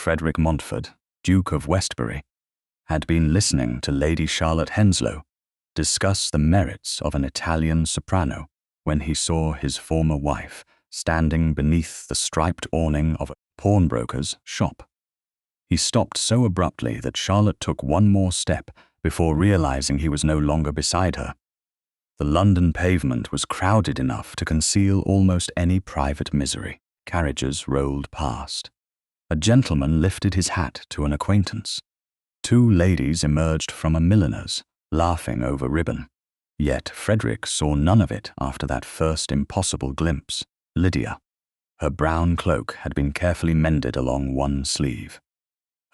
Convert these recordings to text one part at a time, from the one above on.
Frederick Montford, Duke of Westbury, had been listening to Lady Charlotte Henslow discuss the merits of an Italian soprano when he saw his former wife standing beneath the striped awning of a pawnbroker's shop. He stopped so abruptly that Charlotte took one more step before realizing he was no longer beside her. The London pavement was crowded enough to conceal almost any private misery. Carriages rolled past. A gentleman lifted his hat to an acquaintance. Two ladies emerged from a milliner's, laughing over ribbon. Yet Frederick saw none of it after that first impossible glimpse. Lydia. Her brown cloak had been carefully mended along one sleeve.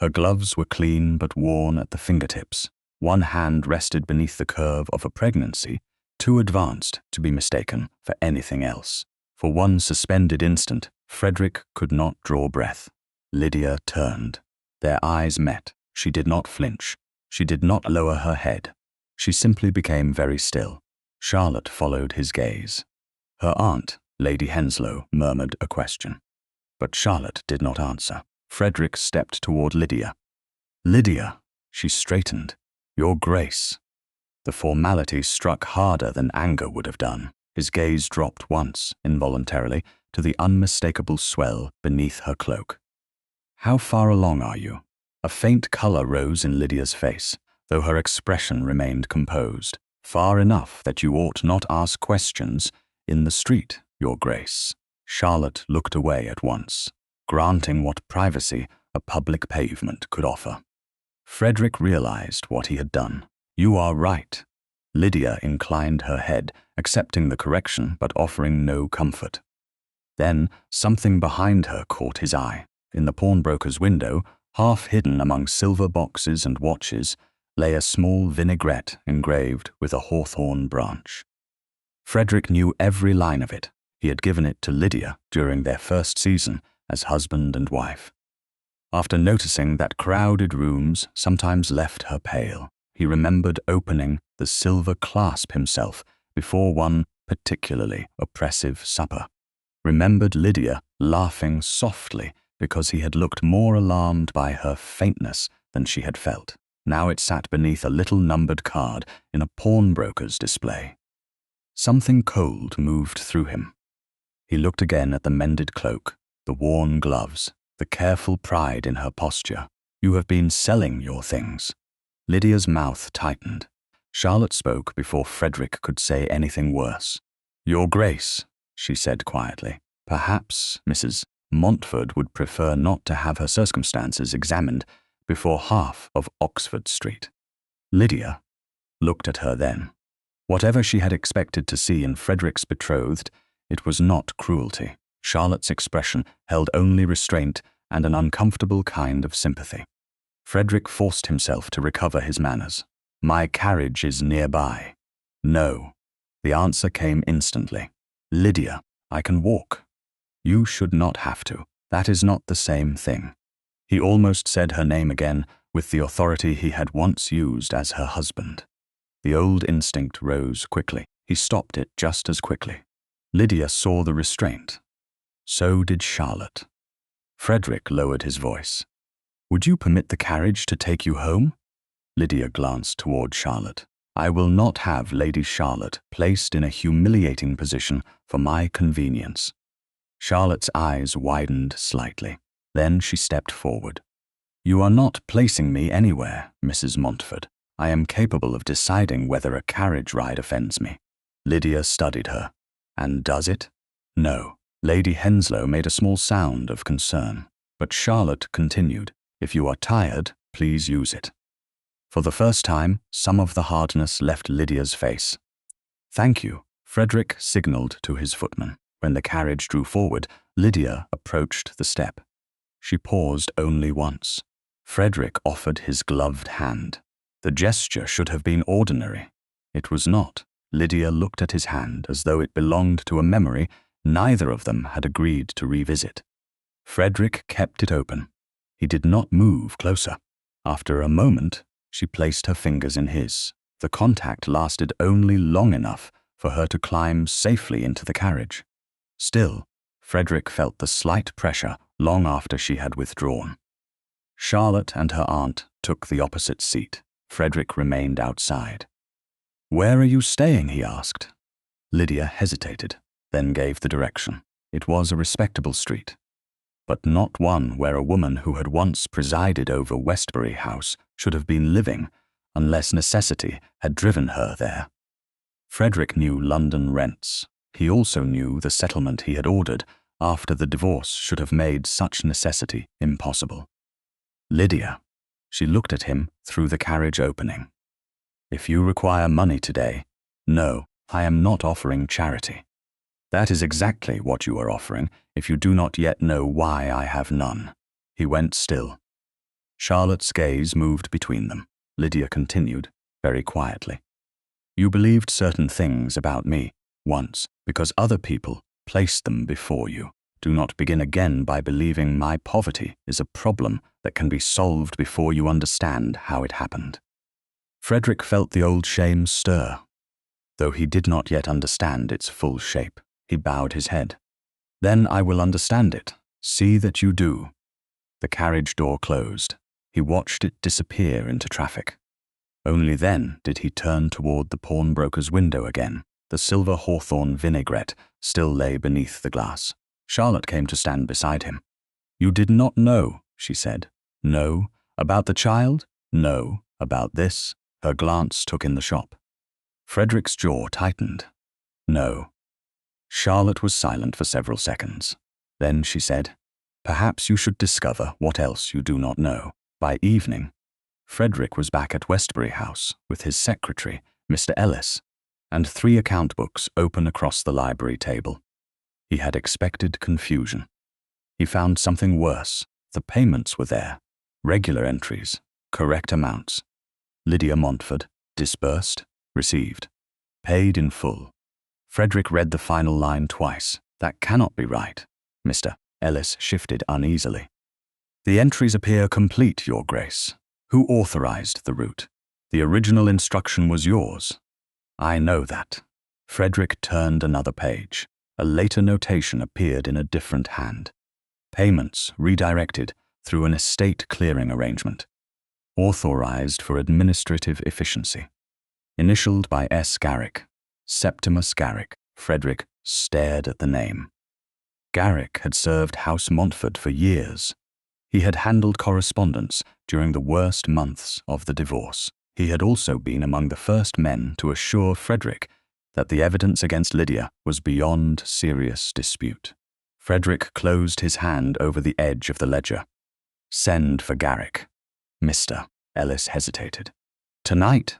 Her gloves were clean but worn at the fingertips. One hand rested beneath the curve of a pregnancy, too advanced to be mistaken for anything else. For one suspended instant, Frederick could not draw breath. Lydia turned. Their eyes met. She did not flinch. She did not lower her head. She simply became very still. Charlotte followed his gaze. Her aunt, Lady Henslow, murmured a question. But Charlotte did not answer. Frederick stepped toward Lydia. "Lydia," she straightened. "Your Grace." The formality struck harder than anger would have done. His gaze dropped once, involuntarily, to the unmistakable swell beneath her cloak. "How far along are you?" A faint color rose in Lydia's face, though her expression remained composed. "Far enough that you ought not ask questions in the street, Your Grace." Charlotte looked away at once, granting what privacy a public pavement could offer. Frederick realized what he had done. "You are right." Lydia inclined her head, accepting the correction but offering no comfort. Then something behind her caught his eye. In the pawnbroker's window, half hidden among silver boxes and watches, lay a small vinaigrette engraved with a hawthorn branch. Frederick knew every line of it. He had given it to Lydia during their first season as husband and wife. After noticing that crowded rooms sometimes left her pale, he remembered opening the silver clasp himself before one particularly oppressive supper. Remembered Lydia laughing softly because he had looked more alarmed by her faintness than she had felt. Now it sat beneath a little numbered card in a pawnbroker's display. Something cold moved through him. He looked again at the mended cloak, the worn gloves, the careful pride in her posture. "You have been selling your things." Lydia's mouth tightened. Charlotte spoke before Frederick could say anything worse. "Your Grace," she said quietly, "perhaps Mrs. Montford would prefer not to have her circumstances examined before half of Oxford Street." Lydia looked at her then. Whatever she had expected to see in Frederick's betrothed, it was not cruelty. Charlotte's expression held only restraint and an uncomfortable kind of sympathy. Frederick forced himself to recover his manners. "My carriage is nearby." "No." The answer came instantly. "Lydia, I can walk." "You should not have to. That is not the same thing." He almost said her name again with the authority he had once used as her husband. The old instinct rose quickly. He stopped it just as quickly. Lydia saw the restraint. So did Charlotte. Frederick lowered his voice. "Would you permit the carriage to take you home?" Lydia glanced toward Charlotte. "I will not have Lady Charlotte placed in a humiliating position for my convenience." Charlotte's eyes widened slightly. Then she stepped forward. "You are not placing me anywhere, Mrs. Montford. I am capable of deciding whether a carriage ride offends me." Lydia studied her. "And does it?" "No." Lady Henslow made a small sound of concern, but Charlotte continued, "If you are tired, please use it." For the first time, some of the hardness left Lydia's face. "Thank you." Frederick signaled to his footman. When the carriage drew forward, Lydia approached the step. She paused only once. Frederick offered his gloved hand. The gesture should have been ordinary. It was not. Lydia looked at his hand as though it belonged to a memory neither of them had agreed to revisit. Frederick kept it open. He did not move closer. After a moment, she placed her fingers in his. The contact lasted only long enough for her to climb safely into the carriage. Still, Frederick felt the slight pressure long after she had withdrawn. Charlotte and her aunt took the opposite seat. Frederick remained outside. "Where are you staying?" he asked. Lydia hesitated, then gave the direction. It was a respectable street, but not one where a woman who had once presided over Westbury House should have been living, unless necessity had driven her there. Frederick knew London rents. He also knew the settlement he had ordered after the divorce should have made such necessity impossible. "Lydia," she looked at him through the carriage opening. "If you require money today, no, I am not offering charity. That is exactly what you are offering if you do not yet know why I have none." He went still. Charlotte's gaze moved between them. Lydia continued, very quietly. "You believed certain things about me once because other people placed them before you. Do not begin again by believing my poverty is a problem that can be solved before you understand how it happened." Frederick felt the old shame stir, though he did not yet understand its full shape. He bowed his head. "Then I will understand it. See that you do." The carriage door closed. He watched it disappear into traffic. Only then did he turn toward the pawnbroker's window again. The silver hawthorn vinaigrette still lay beneath the glass. Charlotte came to stand beside him. "You did not know," she said. "No. About the child? No. About this?" Her glance took in the shop. Frederick's jaw tightened. "No." Charlotte was silent for several seconds. Then she said, "Perhaps you should discover what else you do not know." By evening, Frederick was back at Westbury House with his secretary, Mr. Ellis, and 3 account books open across the library table. He had expected confusion. He found something worse. The payments were there. Regular entries, correct amounts. Lydia Montford, disbursed, received, paid in full. Frederick read the final line twice. "That cannot be right." Mr. Ellis shifted uneasily. "The entries appear complete, Your Grace. Who authorized the route? The original instruction was yours." "I know that." Frederick turned another page. A later notation appeared in a different hand. "Payments redirected through an estate clearing arrangement. Authorized for administrative efficiency. Initialed by S. Garrick. Septimus Garrick." Frederick stared at the name. Garrick had served House Montford for years. He had handled correspondence during the worst months of the divorce. He had also been among the first men to assure Frederick that the evidence against Lydia was beyond serious dispute. Frederick closed his hand over the edge of the ledger. "Send for Garrick." Mr. Ellis hesitated. Tonight."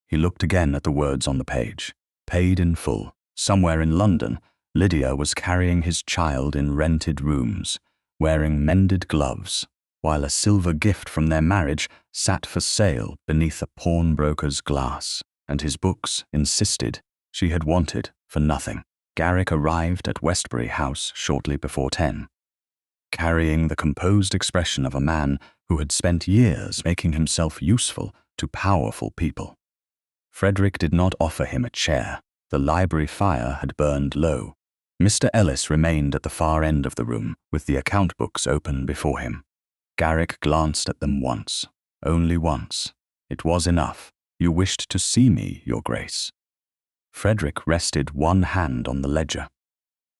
He looked again at the words on the page. "Paid in full." Somewhere in London, Lydia was carrying his child in rented rooms, wearing mended gloves, while a silver gift from their marriage sat for sale beneath a pawnbroker's glass, and his books insisted she had wanted for nothing. Garrick arrived at Westbury House shortly before 10, carrying the composed expression of a man who had spent years making himself useful to powerful people. Frederick did not offer him a chair. The library fire had burned low. Mr. Ellis remained at the far end of the room with the account books open before him. Garrick glanced at them once, only once. "It was enough. You wished to see me, Your Grace." Frederick rested one hand on the ledger.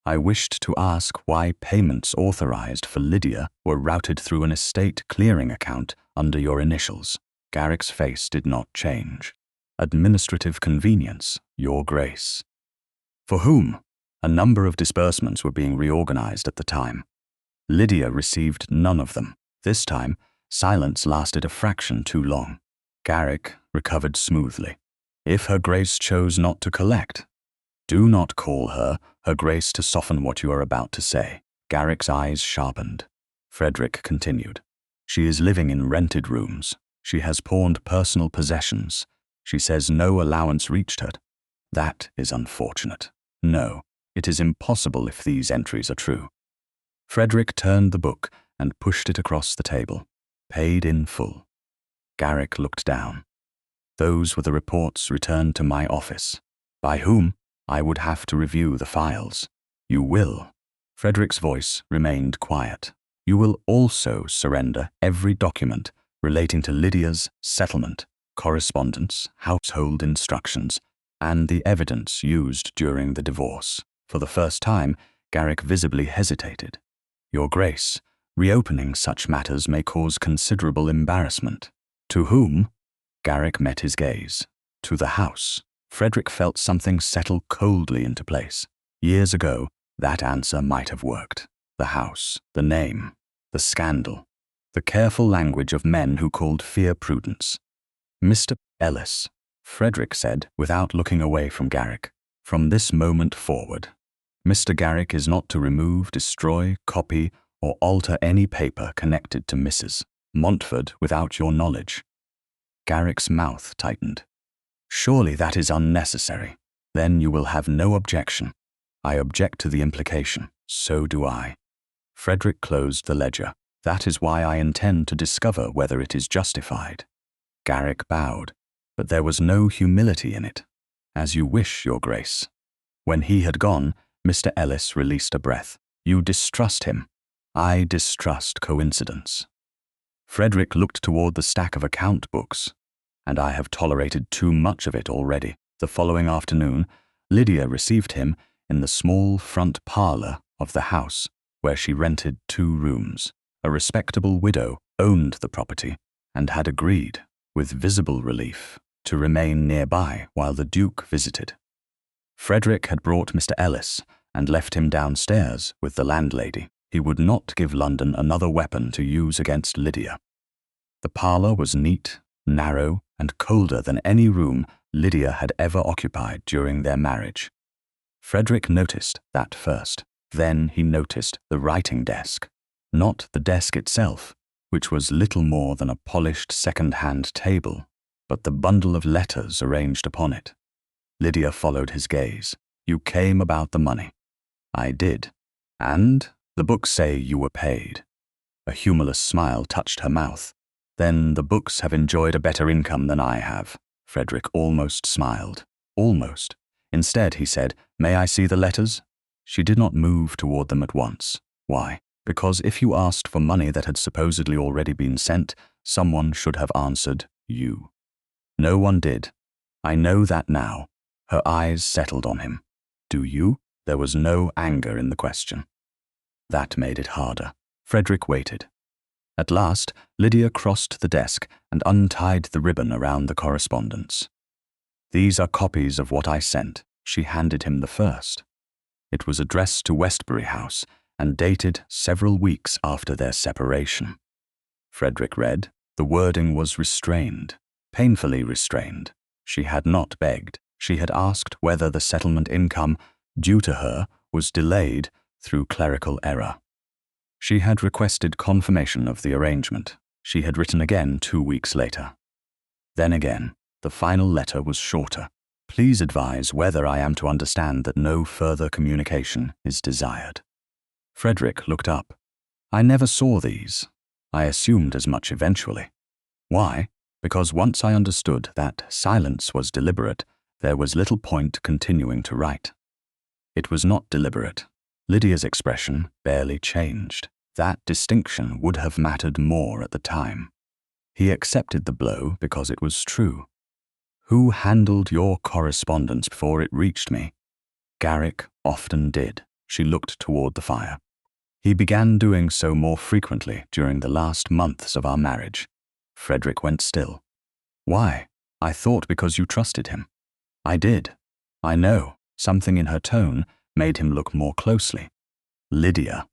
"I wished to ask why payments authorized for Lydia were routed through an estate clearing account under your initials." Garrick's face did not change. "Administrative convenience, Your Grace." "For whom?" A number of disbursements were being reorganized at the time. Lydia received none of them. This time, silence lasted a fraction too long. Garrick recovered smoothly. "If Her Grace chose not to collect, do not call her Her Grace to soften what you are about to say." Garrick's eyes sharpened. Frederick continued. "She is living in rented rooms. She has pawned personal possessions. She says no allowance reached her. That is unfortunate. No, it is impossible if these entries are true." Frederick turned the book and pushed it across the table. "Paid in full." Garrick looked down. "Those were the reports returned to my office. By whom? I would have to review the files." "You will." Frederick's voice remained quiet. You will also surrender every document relating to Lydia's settlement, correspondence, household instructions, and the evidence used during the divorce. For the first time, Garrick visibly hesitated. Your Grace, reopening such matters may cause considerable embarrassment. To whom? Garrick met his gaze. To the house. Frederick felt something settle coldly into place. Years ago, that answer might have worked. The house, the name, the scandal, the careful language of men who called fear prudence. Mr. Ellis, Frederick said without looking away from Garrick, from this moment forward, Mr. Garrick is not to remove, destroy, copy, or alter any paper connected to Mrs. Montford without your knowledge. Garrick's mouth tightened. Surely that is unnecessary. Then you will have no objection. I object to the implication. So do I. Frederick closed the ledger. That is why I intend to discover whether it is justified. Garrick bowed, but there was no humility in it. As you wish, Your Grace. When he had gone, Mr. Ellis released a breath. You distrust him. I distrust coincidence. Frederick looked toward the stack of account books. And I have tolerated too much of it already. The following afternoon, Lydia received him in the small front parlor of the house, where she rented 2 rooms. A respectable widow owned the property and had agreed, with visible relief, to remain nearby while the Duke visited. Frederick had brought Mr. Ellis and left him downstairs with the landlady. He would not give London another weapon to use against Lydia. The parlor was neat, narrow, and colder than any room Lydia had ever occupied during their marriage. Frederick noticed that first. Then he noticed the writing desk, not the desk itself, which was little more than a polished second-hand table, but the bundle of letters arranged upon it. Lydia followed his gaze. You came about the money. I did. And the books say you were paid. A humorless smile touched her mouth. Then the books have enjoyed a better income than I have. Frederick almost smiled. Almost. Instead, he said, May I see the letters? She did not move toward them at once. Why? Because if you asked for money that had supposedly already been sent, someone should have answered you. No one did. I know that now. Her eyes settled on him. Do you? There was no anger in the question. That made it harder. Frederick waited. At last, Lydia crossed the desk and untied the ribbon around the correspondence. These are copies of what I sent. She handed him the first. It was addressed to Westbury House and dated several weeks after their separation. Frederick read. The wording was restrained, painfully restrained. She had not begged. She had asked whether the settlement income due to her was delayed through clerical error. She had requested confirmation of the arrangement. She had written again 2 weeks later. Then again, the final letter was shorter. Please advise whether I am to understand that no further communication is desired. Frederick looked up. I never saw these. I assumed as much eventually. Why? Because once I understood that silence was deliberate, there was little point continuing to write. It was not deliberate. Lydia's expression barely changed. That distinction would have mattered more at the time. He accepted the blow because it was true. Who handled your correspondence before it reached me? Garrick often did. She looked toward the fire. He began doing so more frequently during the last months of our marriage. Frederick went still. Why? I thought because you trusted him. I did. I know. Something in her tone made him look more closely. Lydia.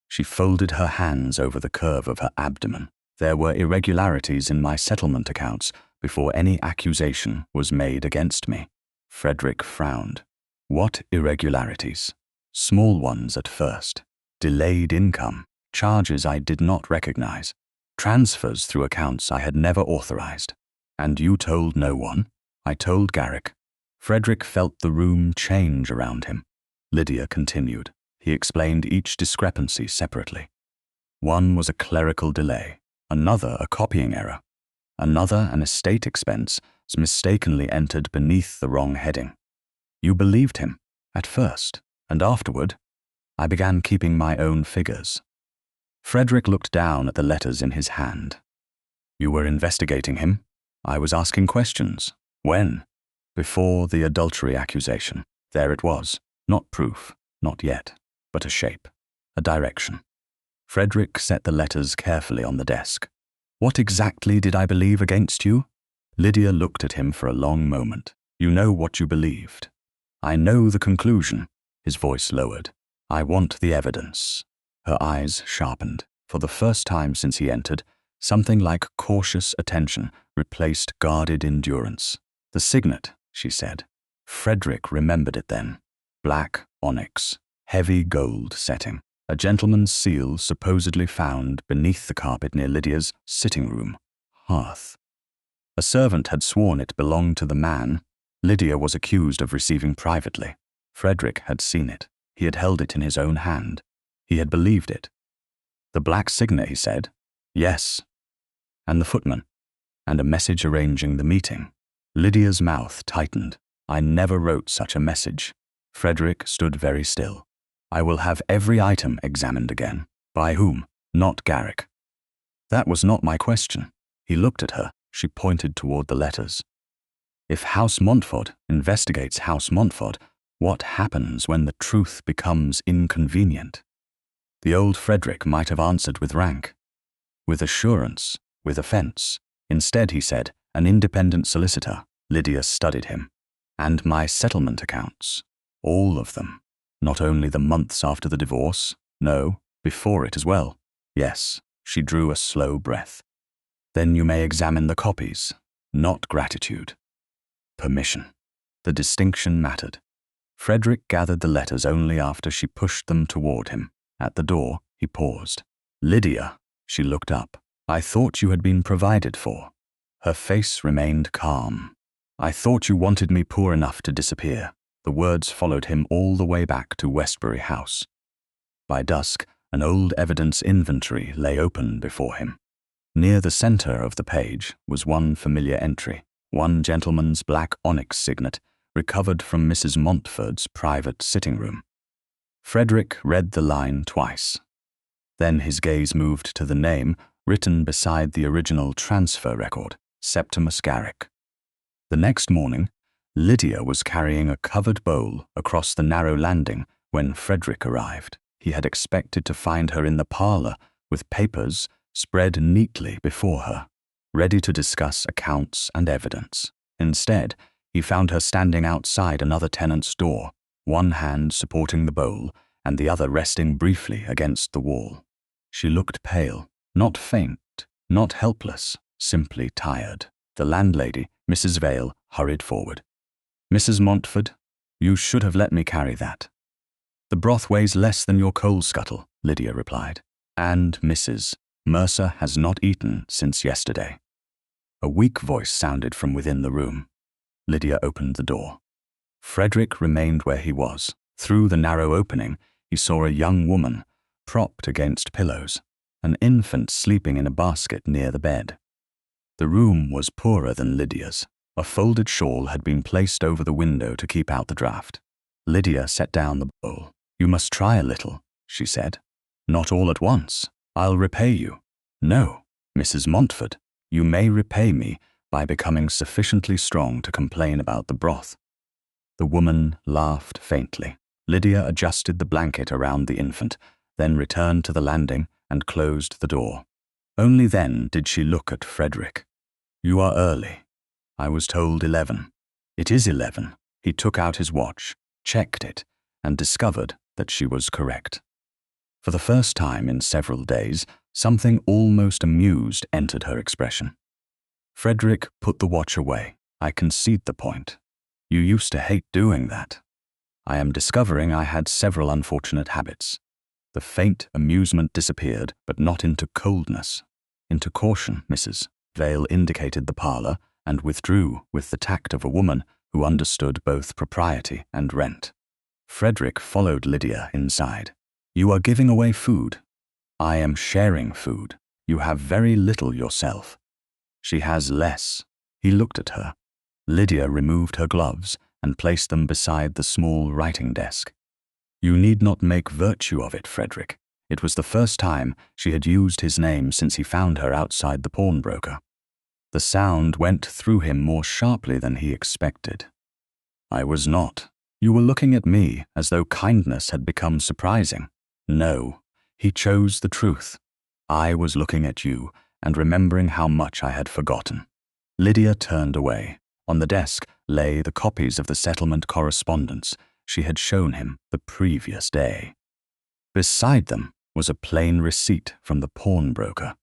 She folded her hands over the curve of her abdomen. There were irregularities in my settlement accounts before any accusation was made against me. Frederick frowned. What irregularities? Small ones at first. Delayed income, charges I did not recognize, transfers through accounts I had never authorized. And you told no one? I told Garrick. Frederick felt the room change around him. Lydia continued. He explained each discrepancy separately. One was a clerical delay, another a copying error, another an estate expense mistakenly entered beneath the wrong heading. You believed him, at first, and afterward, I began keeping my own figures. Frederick looked down at the letters in his hand. You were investigating him? I was asking questions. When? Before the adultery accusation. There it was. Not proof, not yet, but a shape, a direction. Frederick set the letters carefully on the desk. What exactly did I believe against you? Lydia looked at him for a long moment. You know what you believed. I know the conclusion. His voice lowered. I want the evidence. Her eyes sharpened. For the first time since he entered, something like cautious attention replaced guarded endurance. The signet, she said. Frederick remembered it then. Black onyx, heavy gold setting. A gentleman's seal supposedly found beneath the carpet near Lydia's sitting room hearth. A servant had sworn it belonged to the man Lydia was accused of receiving privately. Frederick had seen it. He had held it in his own hand. He had believed it. The black signet, he said. Yes. And the footman. And a message arranging the meeting. Lydia's mouth tightened. I never wrote such a message. Frederick stood very still. I will have every item examined again. By whom? Not Garrick. That was not my question. He looked at her. She pointed toward the letters. If House Montford investigates House Montford, what happens when the truth becomes inconvenient? The old Frederick might have answered with rank, with assurance, with offence. Instead, he said, an independent solicitor. Lydia studied him. And my settlement accounts. All of them. Not only the months after the divorce, no, before it as well. Yes, she drew a slow breath. Then you may examine the copies, not gratitude. Permission. The distinction mattered. Frederick gathered the letters only after she pushed them toward him. At the door, he paused. Lydia, she looked up. I thought you had been provided for. Her face remained calm. I thought you wanted me poor enough to disappear. The words followed him all the way back to Westbury House. By dusk, an old evidence inventory lay open before him. Near the center of the page was one familiar entry, one gentleman's black onyx signet, recovered from Mrs. Montford's private sitting room. Frederick read the line twice. Then his gaze moved to the name written beside the original transfer record, Septimus Garrick. The next morning, Lydia was carrying a covered bowl across the narrow landing when Frederick arrived. He had expected to find her in the parlor with papers spread neatly before her, ready to discuss accounts and evidence. Instead, he found her standing outside another tenant's door, one hand supporting the bowl and the other resting briefly against the wall. She looked pale, not faint, not helpless, simply tired. The landlady, Mrs. Vale, hurried forward. Mrs. Montford, you should have let me carry that. The broth weighs less than your coal scuttle, Lydia replied. And Mrs. Mercer has not eaten since yesterday. A weak voice sounded from within the room. Lydia opened the door. Frederick remained where he was. Through the narrow opening, he saw a young woman, propped against pillows, an infant sleeping in a basket near the bed. The room was poorer than Lydia's. A folded shawl had been placed over the window to keep out the draught. Lydia set down the bowl. You must try a little, she said. Not all at once. I'll repay you. No, Mrs. Montford, you may repay me by becoming sufficiently strong to complain about the broth. The woman laughed faintly. Lydia adjusted the blanket around the infant, then returned to the landing and closed the door. Only then did she look at Frederick. You are early. I was told 11. It is 11. He took out his watch, checked it, and discovered that she was correct. For the first time in several days, something almost amused entered her expression. Frederick put the watch away. I concede the point. You used to hate doing that. I am discovering I had several unfortunate habits. The faint amusement disappeared, but not into coldness. Into caution, Mrs. Vale indicated the parlor and withdrew with the tact of a woman who understood both propriety and rent. Frederick followed Lydia inside. You are giving away food. I am sharing food. You have very little yourself. She has less. He looked at her. Lydia removed her gloves and placed them beside the small writing desk. You need not make virtue of it, Frederick. It was the first time she had used his name since he found her outside the pawnbroker. The sound went through him more sharply than he expected. I was not. You were looking at me as though kindness had become surprising. No, he chose the truth. I was looking at you and remembering how much I had forgotten. Lydia turned away. On the desk lay the copies of the settlement correspondence she had shown him the previous day. Beside them was a plain receipt from the pawnbroker.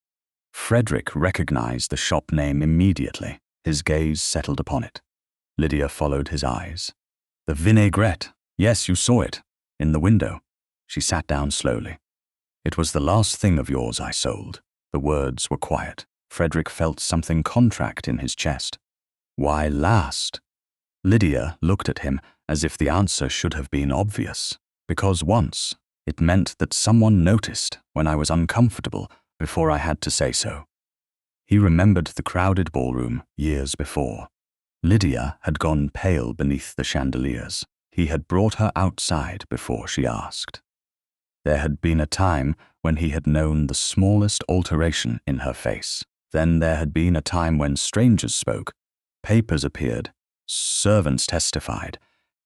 Frederick recognized the shop name immediately. His gaze settled upon it. Lydia followed his eyes. The vinaigrette. Yes, you saw it. In the window. She sat down slowly. It was the last thing of yours I sold. The words were quiet. Frederick felt something contract in his chest. Why last? Lydia looked at him as if the answer should have been obvious. Because once, it meant that someone noticed when I was uncomfortable before I had to say so. He remembered the crowded ballroom years before. Lydia had gone pale beneath the chandeliers. He had brought her outside before she asked. There had been a time when he had known the smallest alteration in her face. Then there had been a time when strangers spoke, papers appeared, servants testified,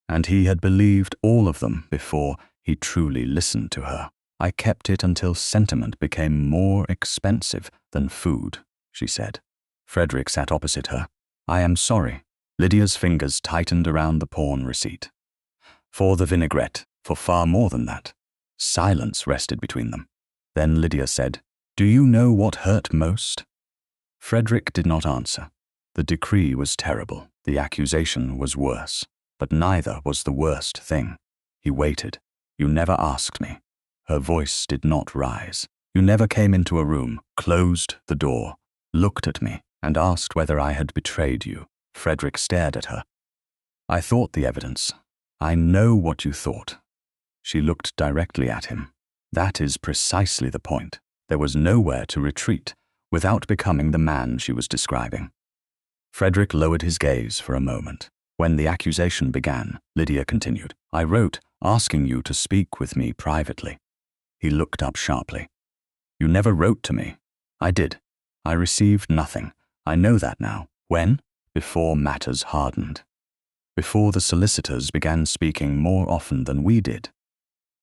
and he had believed all of them before he truly listened to her. I kept it until sentiment became more expensive than food, she said. Frederick sat opposite her. I am sorry. Lydia's fingers tightened around the pawn receipt. For the vinaigrette, for far more than that. Silence rested between them. Then Lydia said, Do you know what hurt most? Frederick did not answer. The decree was terrible. The accusation was worse. But neither was the worst thing. He waited. You never asked me. Her voice did not rise. You never came into a room, closed the door, looked at me, and asked whether I had betrayed you. Frederick stared at her. I thought the evidence. I know what you thought. She looked directly at him. That is precisely the point. There was nowhere to retreat without becoming the man she was describing. Frederick lowered his gaze for a moment. When the accusation began, Lydia continued, I wrote asking you to speak with me privately. He looked up sharply. You never wrote to me. I did. I received nothing. I know that now. When? Before matters hardened. Before the solicitors began speaking more often than we did.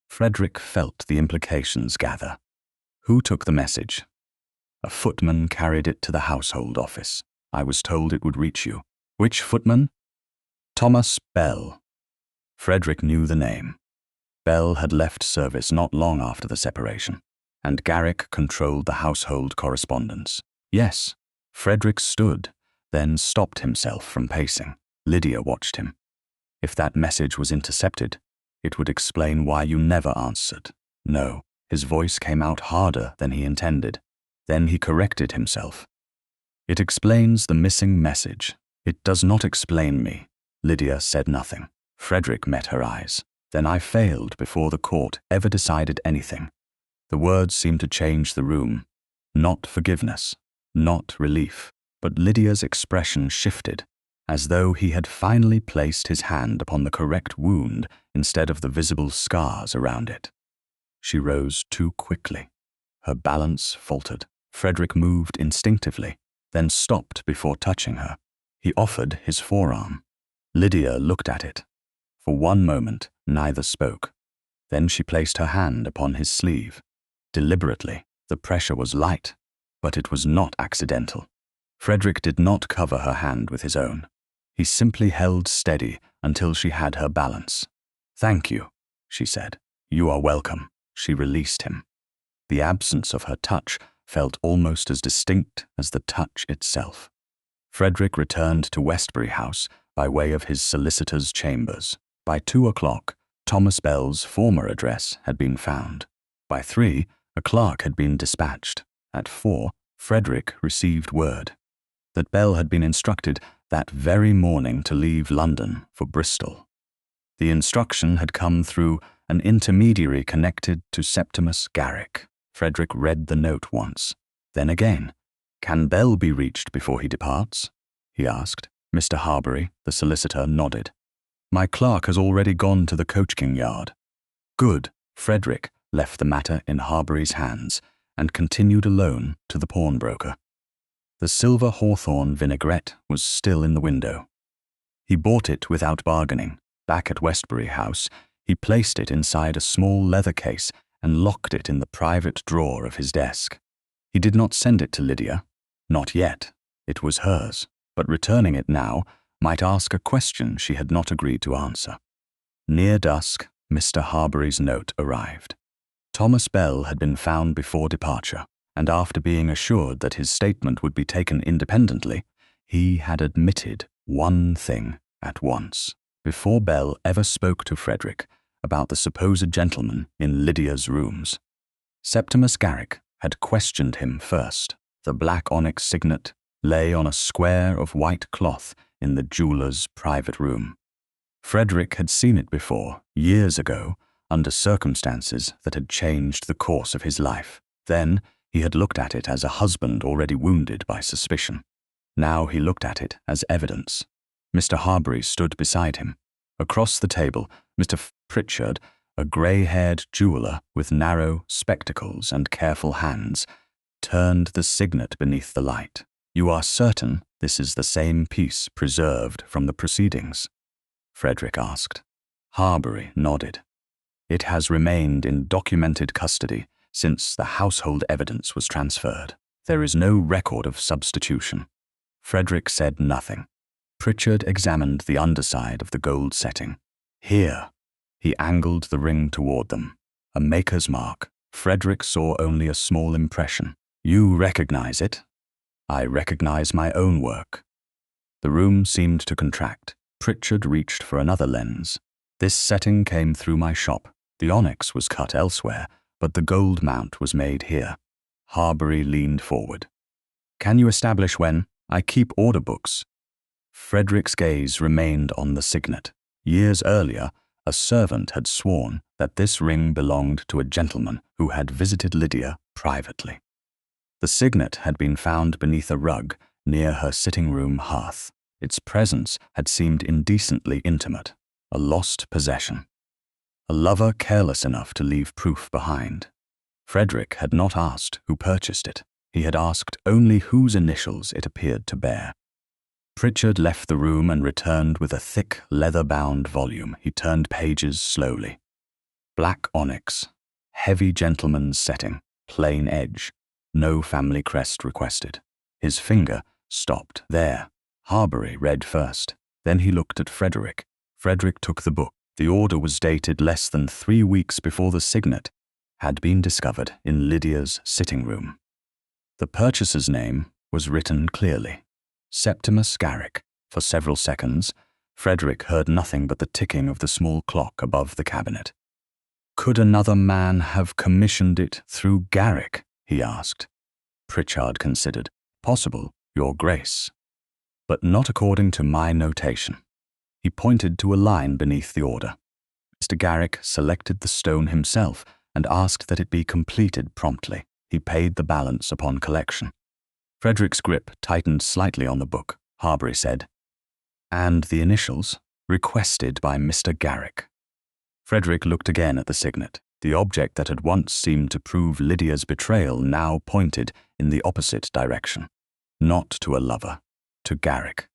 Frederick felt the implications gather. Who took the message? A footman carried it to the household office. I was told it would reach you. Which footman? Thomas Bell. Frederick knew the name. Bell had left service not long after the separation, and Garrick controlled the household correspondence. Yes, Frederick stood, then stopped himself from pacing. Lydia watched him. If that message was intercepted, it would explain why you never answered. No, his voice came out harder than he intended. Then he corrected himself. It explains the missing message. It does not explain me. Lydia said nothing. Frederick met her eyes. Then I failed before the court ever decided anything. The words seemed to change the room. Not forgiveness, not relief, but Lydia's expression shifted, as though he had finally placed his hand upon the correct wound instead of the visible scars around it. She rose too quickly. Her balance faltered. Frederick moved instinctively, then stopped before touching her. He offered his forearm. Lydia looked at it. For one moment, neither spoke. Then she placed her hand upon his sleeve. Deliberately, the pressure was light, but it was not accidental. Frederick did not cover her hand with his own. He simply held steady until she had her balance. Thank you, she said. You are welcome. She released him. The absence of her touch felt almost as distinct as the touch itself. Frederick returned to Westbury House by way of his solicitor's chambers. By 2 o'clock, Thomas Bell's former address had been found. By 3, a clerk had been dispatched. At 4, Frederick received word that Bell had been instructed that very morning to leave London for Bristol. The instruction had come through an intermediary connected to Septimus Garrick. Frederick read the note once, then again. Can Bell be reached before he departs? He asked. Mr. Harbury, the solicitor, nodded. My clerk has already gone to the coaching yard. Good. Frederick, left the matter in Harbury's hands, and continued alone to the pawnbroker. The silver hawthorn vinaigrette was still in the window. He bought it without bargaining. Back at Westbury House, he placed it inside a small leather case and locked it in the private drawer of his desk. He did not send it to Lydia. Not yet. It was hers, but returning it now might ask a question she had not agreed to answer. Near dusk, Mr. Harbury's note arrived. Thomas Bell had been found before departure, and after being assured that his statement would be taken independently, he had admitted one thing at once, before Bell ever spoke to Frederick about the supposed gentleman in Lydia's rooms. Septimus Garrick had questioned him first. The black onyx signet lay on a square of white cloth in the jeweller's private room. Frederick had seen it before, years ago, under circumstances that had changed the course of his life. Then he had looked at it as a husband already wounded by suspicion. Now he looked at it as evidence. Mr. Harbury stood beside him. Across the table, Mr. Pritchard, a grey-haired jeweller with narrow spectacles and careful hands, turned the signet beneath the light. "You are certain this is the same piece preserved from the proceedings?" Frederick asked. Harbury nodded. "It has remained in documented custody since the household evidence was transferred. There is no record of substitution." Frederick said nothing. Pritchard examined the underside of the gold setting. "Here." He angled the ring toward them. "A maker's mark." Frederick saw only a small impression. "You recognize it?" "I recognize my own work." The room seemed to contract. Pritchard reached for another lens. "This setting came through my shop. The onyx was cut elsewhere, but the gold mount was made here." Harbury leaned forward. "Can you establish when? I keep order books." Frederick's gaze remained on the signet. Years earlier, a servant had sworn that this ring belonged to a gentleman who had visited Lydia privately. The signet had been found beneath a rug near her sitting-room hearth. Its presence had seemed indecently intimate, a lost possession. A lover careless enough to leave proof behind. Frederick had not asked who purchased it. He had asked only whose initials it appeared to bear. Pritchard left the room and returned with a thick, leather-bound volume. He turned pages slowly. Black onyx, heavy gentleman's setting, plain edge, no family crest requested. His finger stopped there. Harbury read first. Then he looked at Frederick. Frederick took the book. The order was dated less than 3 weeks before the signet had been discovered in Lydia's sitting room. The purchaser's name was written clearly. Septimus Garrick. For several seconds, Frederick heard nothing but the ticking of the small clock above the cabinet. "Could another man have commissioned it through Garrick?" he asked. Pritchard considered. "Possible, Your Grace, but not according to my notation." He pointed to a line beneath the order. Mr. Garrick selected the stone himself and asked that it be completed promptly. He paid the balance upon collection. Frederick's grip tightened slightly on the book. Harbury said, "And the initials? Requested by Mr. Garrick." Frederick looked again at the signet. The object that had once seemed to prove Lydia's betrayal now pointed in the opposite direction. Not to a lover, to Garrick.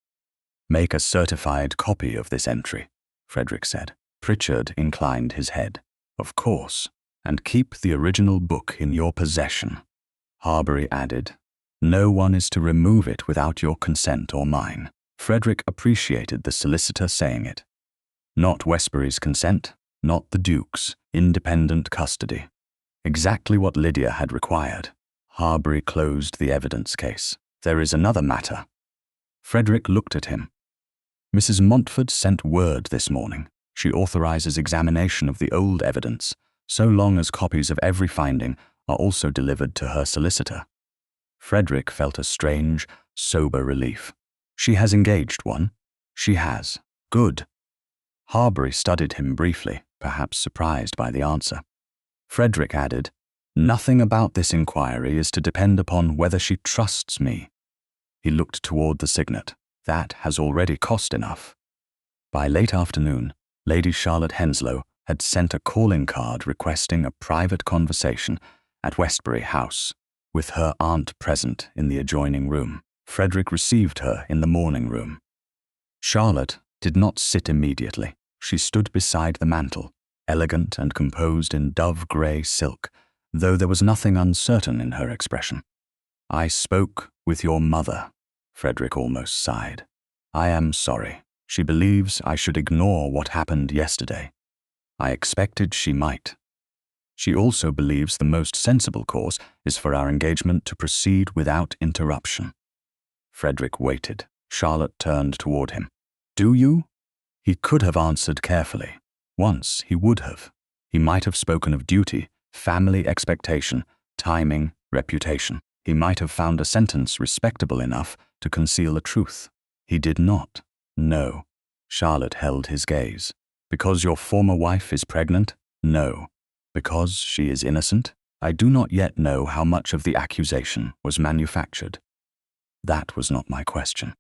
"Make a certified copy of this entry," Frederick said. Pritchard inclined his head. "Of course, and keep the original book in your possession." Harbury added, "No one is to remove it without your consent or mine." Frederick appreciated the solicitor saying it. Not Westbury's consent, not the Duke's, independent custody. Exactly what Lydia had required. Harbury closed the evidence case. "There is another matter." Frederick looked at him. "Mrs. Montford sent word this morning. She authorizes examination of the old evidence, so long as copies of every finding are also delivered to her solicitor." Frederick felt a strange, sober relief. "She has engaged one?" "She has." "Good." Harbury studied him briefly, perhaps surprised by the answer. Frederick added, "Nothing about this inquiry is to depend upon whether she trusts me." He looked toward the signet. "That has already cost enough." By late afternoon, Lady Charlotte Henslow had sent a calling card requesting a private conversation at Westbury House, with her aunt present in the adjoining room. Frederick received her in the morning room. Charlotte did not sit immediately. She stood beside the mantel, elegant and composed in dove-grey silk, though there was nothing uncertain in her expression. "I spoke with your mother," Frederick almost sighed. "I am sorry. She believes I should ignore what happened yesterday. I expected she might. She also believes the most sensible course is for our engagement to proceed without interruption." Frederick waited. Charlotte turned toward him. "Do you?" He could have answered carefully. Once he would have. He might have spoken of duty, family expectation, timing, reputation. He might have found a sentence respectable enough to conceal the truth. He did not. No. Charlotte held his gaze. "Because your former wife is pregnant? No. Because she is innocent? I do not yet know how much of the accusation was manufactured." That was not my question.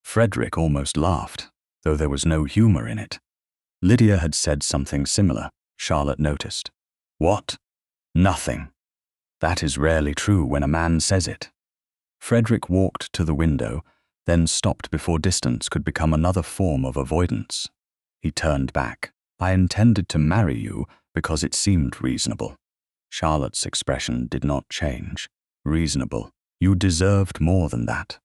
Frederick almost laughed, though there was no humor in it. Lydia had said something similar, Charlotte noticed. "What? Nothing. That is rarely true when a man says it." Frederick walked to the window, then stopped before distance could become another form of avoidance. He turned back. "I intended to marry you because it seemed reasonable." Charlotte's expression did not change. "Reasonable. You deserved more than that."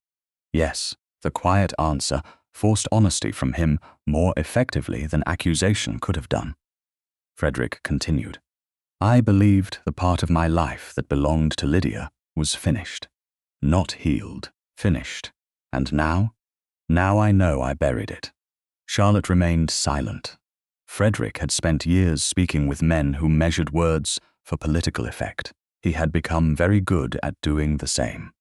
Yes, the quiet answer forced honesty from him more effectively than accusation could have done. Frederick continued. "I believed the part of my life that belonged to Lydia was finished. Not healed, finished. And now? Now I know I buried it." Charlotte remained silent. Frederick had spent years speaking with men who measured words for political effect. He had become very good at doing the same.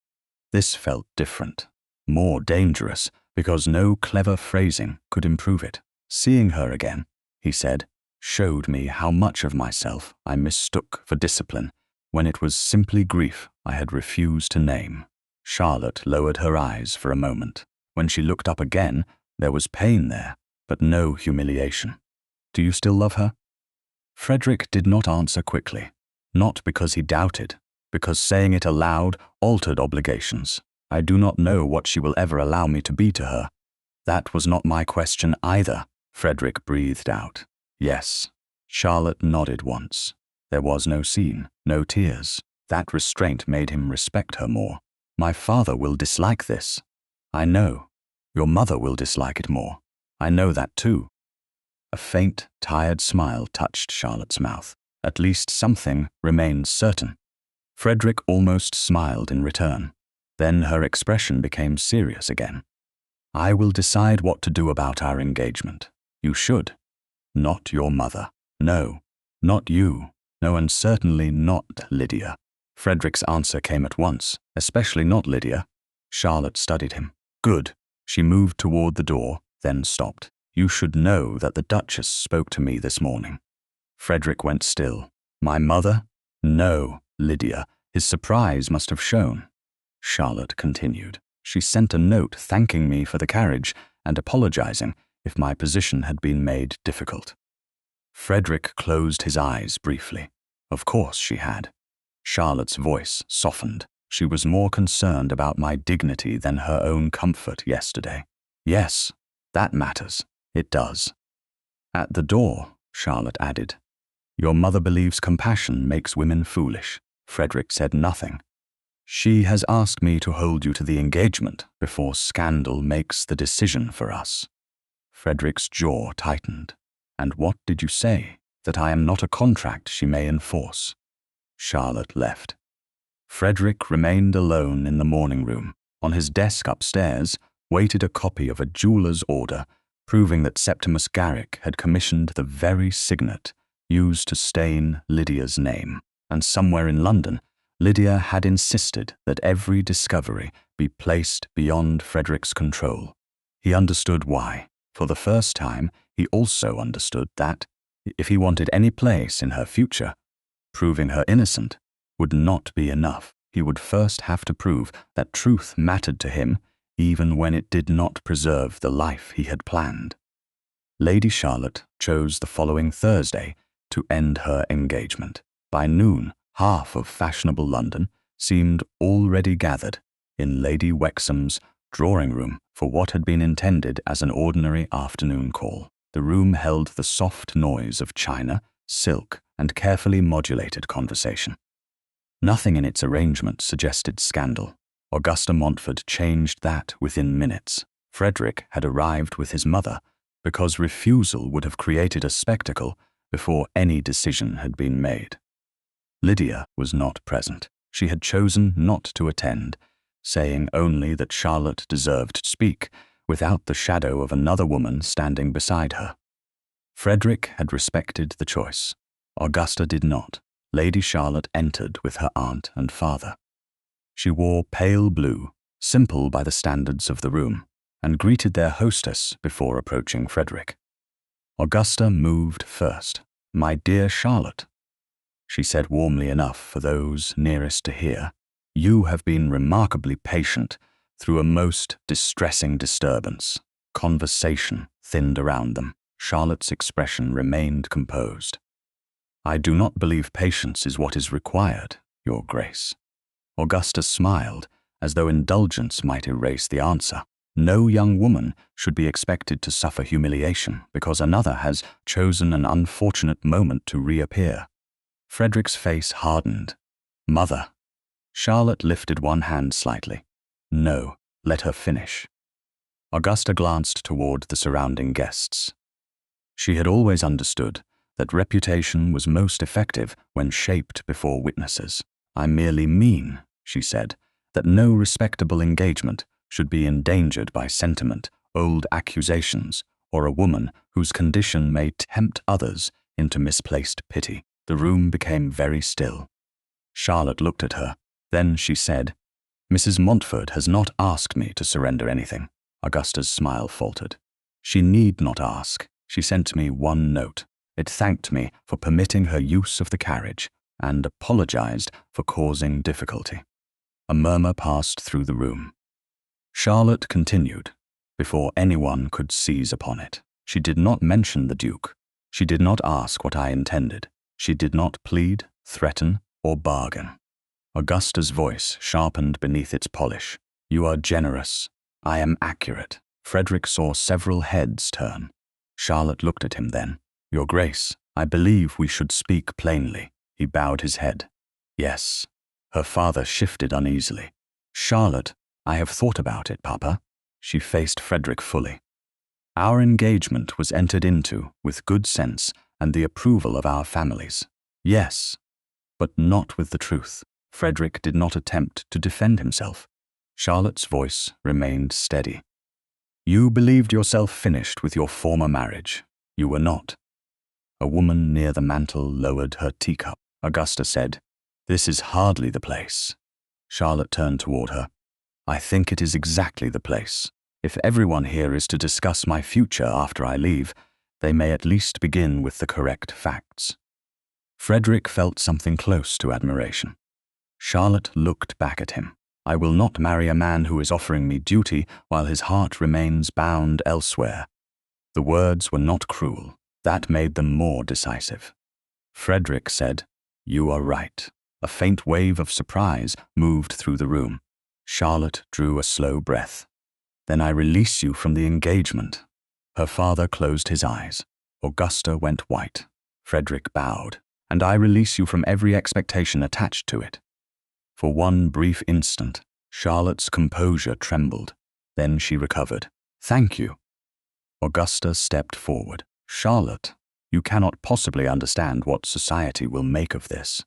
This felt different, more dangerous, because no clever phrasing could improve it. "Seeing her again," he said, "showed me how much of myself I mistook for discipline when it was simply grief I had refused to name." Charlotte lowered her eyes for a moment. When she looked up again, there was pain there, but no humiliation. "Do you still love her?" Frederick did not answer quickly, not because he doubted, because saying it aloud altered obligations. "I do not know what she will ever allow me to be to her." "That was not my question either," Frederick breathed out. "Yes." Charlotte nodded once. There was no scene, no tears. That restraint made him respect her more. "My father will dislike this." "I know. Your mother will dislike it more. I know that too." A faint, tired smile touched Charlotte's mouth. At least something remained certain. Frederick almost smiled in return. Then her expression became serious again. "I will decide what to do about our engagement. You should. Not your mother. No, not you. No, and certainly not Lydia." Frederick's answer came at once, "Especially not Lydia." Charlotte studied him. "Good." She moved toward the door, then stopped. "You should know that the Duchess spoke to me this morning." Frederick went still. "My mother?" "No, Lydia." His surprise must have shown. Charlotte continued. "She sent a note thanking me for the carriage and apologizing if my position had been made difficult." Frederick closed his eyes briefly. Of course she had. Charlotte's voice softened. She was more concerned about my dignity than her own comfort yesterday. "Yes, that matters. It does." At the door, Charlotte added, "Your mother believes compassion makes women foolish." Frederick said nothing. "She has asked me to hold you to the engagement before scandal makes the decision for us." Frederick's jaw tightened. "And what did you say? That I am not a contract she may enforce?" Charlotte left. Frederick remained alone in the morning room. On his desk upstairs waited a copy of a jeweler's order proving that Septimus Garrick had commissioned the very signet used to stain Lydia's name, and somewhere in London, Lydia had insisted that every discovery be placed beyond Frederick's control. He understood why. For the first time, he also understood that, if he wanted any place in her future, proving her innocent would not be enough. He would first have to prove that truth mattered to him even when it did not preserve the life he had planned. Lady Charlotte chose the following Thursday to end her engagement. By noon, half of fashionable London seemed already gathered in Lady Wexham's drawing room for what had been intended as an ordinary afternoon call. The room held the soft noise of china, silk, and carefully modulated conversation. Nothing in its arrangement suggested scandal. Augusta Montford changed that within minutes. Frederick had arrived with his mother because refusal would have created a spectacle before any decision had been made. Lydia was not present. She had chosen not to attend, saying only that Charlotte deserved to speak, without the shadow of another woman standing beside her. Frederick had respected the choice. Augusta did not. Lady Charlotte entered with her aunt and father. She wore pale blue, simple by the standards of the room, and greeted their hostess before approaching Frederick. Augusta moved first. "My dear Charlotte," she said warmly enough for those nearest to hear, "you have been remarkably patient through a most distressing disturbance." Conversation thinned around them. Charlotte's expression remained composed. "I do not believe patience is what is required, Your Grace." Augusta smiled, as though indulgence might erase the answer. No young woman should be expected to suffer humiliation because another has chosen an unfortunate moment to reappear. Frederick's face hardened. "Mother." Charlotte lifted one hand slightly. "No, let her finish." Augusta glanced toward the surrounding guests. She had always understood that reputation was most effective when shaped before witnesses. "I merely mean," she said, "that no respectable engagement should be endangered by sentiment, old accusations, or a woman whose condition may tempt others into misplaced pity." The room became very still. Charlotte looked at her. Then she said, "Mrs. Montford has not asked me to surrender anything." Augusta's smile faltered. "She need not ask. She sent me one note. It thanked me for permitting her use of the carriage and apologized for causing difficulty." A murmur passed through the room. Charlotte continued, before anyone could seize upon it. "She did not mention the Duke. She did not ask what I intended. She did not plead, threaten, or bargain." Augusta's voice sharpened beneath its polish. "You are generous. I am accurate." Frederick saw several heads turn. Charlotte looked at him then. "Your Grace, I believe we should speak plainly." He bowed his head. "Yes." Her father shifted uneasily. "Charlotte, I have thought about it, Papa." She faced Frederick fully. "Our engagement was entered into with good sense and the approval of our families. Yes, but not with the truth." Frederick did not attempt to defend himself. Charlotte's voice remained steady. "You believed yourself finished with your former marriage. You were not." A woman near the mantel lowered her teacup. Augusta said, "This is hardly the place." Charlotte turned toward her. "I think it is exactly the place. If everyone here is to discuss my future after I leave, they may at least begin with the correct facts." Frederick felt something close to admiration. Charlotte looked back at him. "I will not marry a man who is offering me duty while his heart remains bound elsewhere." The words were not cruel. That made them more decisive. Frederick said, "You are right." A faint wave of surprise moved through the room. Charlotte drew a slow breath. "Then I release you from the engagement." Her father closed his eyes. Augusta went white. Frederick bowed. "And I release you from every expectation attached to it." For one brief instant, Charlotte's composure trembled. Then she recovered. "Thank you." Augusta stepped forward. "Charlotte, you cannot possibly understand what society will make of this."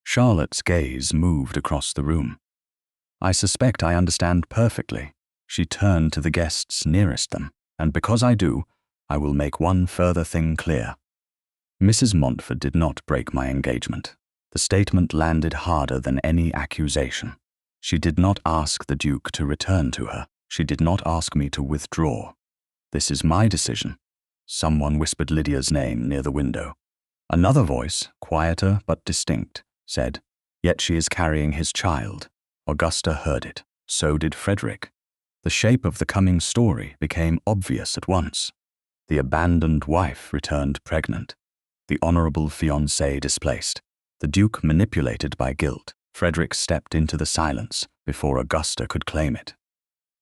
Charlotte's gaze moved across the room. "I suspect I understand perfectly." She turned to the guests nearest them. "And because I do, I will make one further thing clear. Mrs. Montford did not break my engagement." The statement landed harder than any accusation. "She did not ask the Duke to return to her. She did not ask me to withdraw. This is my decision." Someone whispered Lydia's name near the window. Another voice, quieter but distinct, said, "Yet she is carrying his child." Augusta heard it. So did Frederick. The shape of the coming story became obvious at once. The abandoned wife returned pregnant. The honorable fiancé displaced. The Duke manipulated by guilt. Frederick stepped into the silence before Augusta could claim it.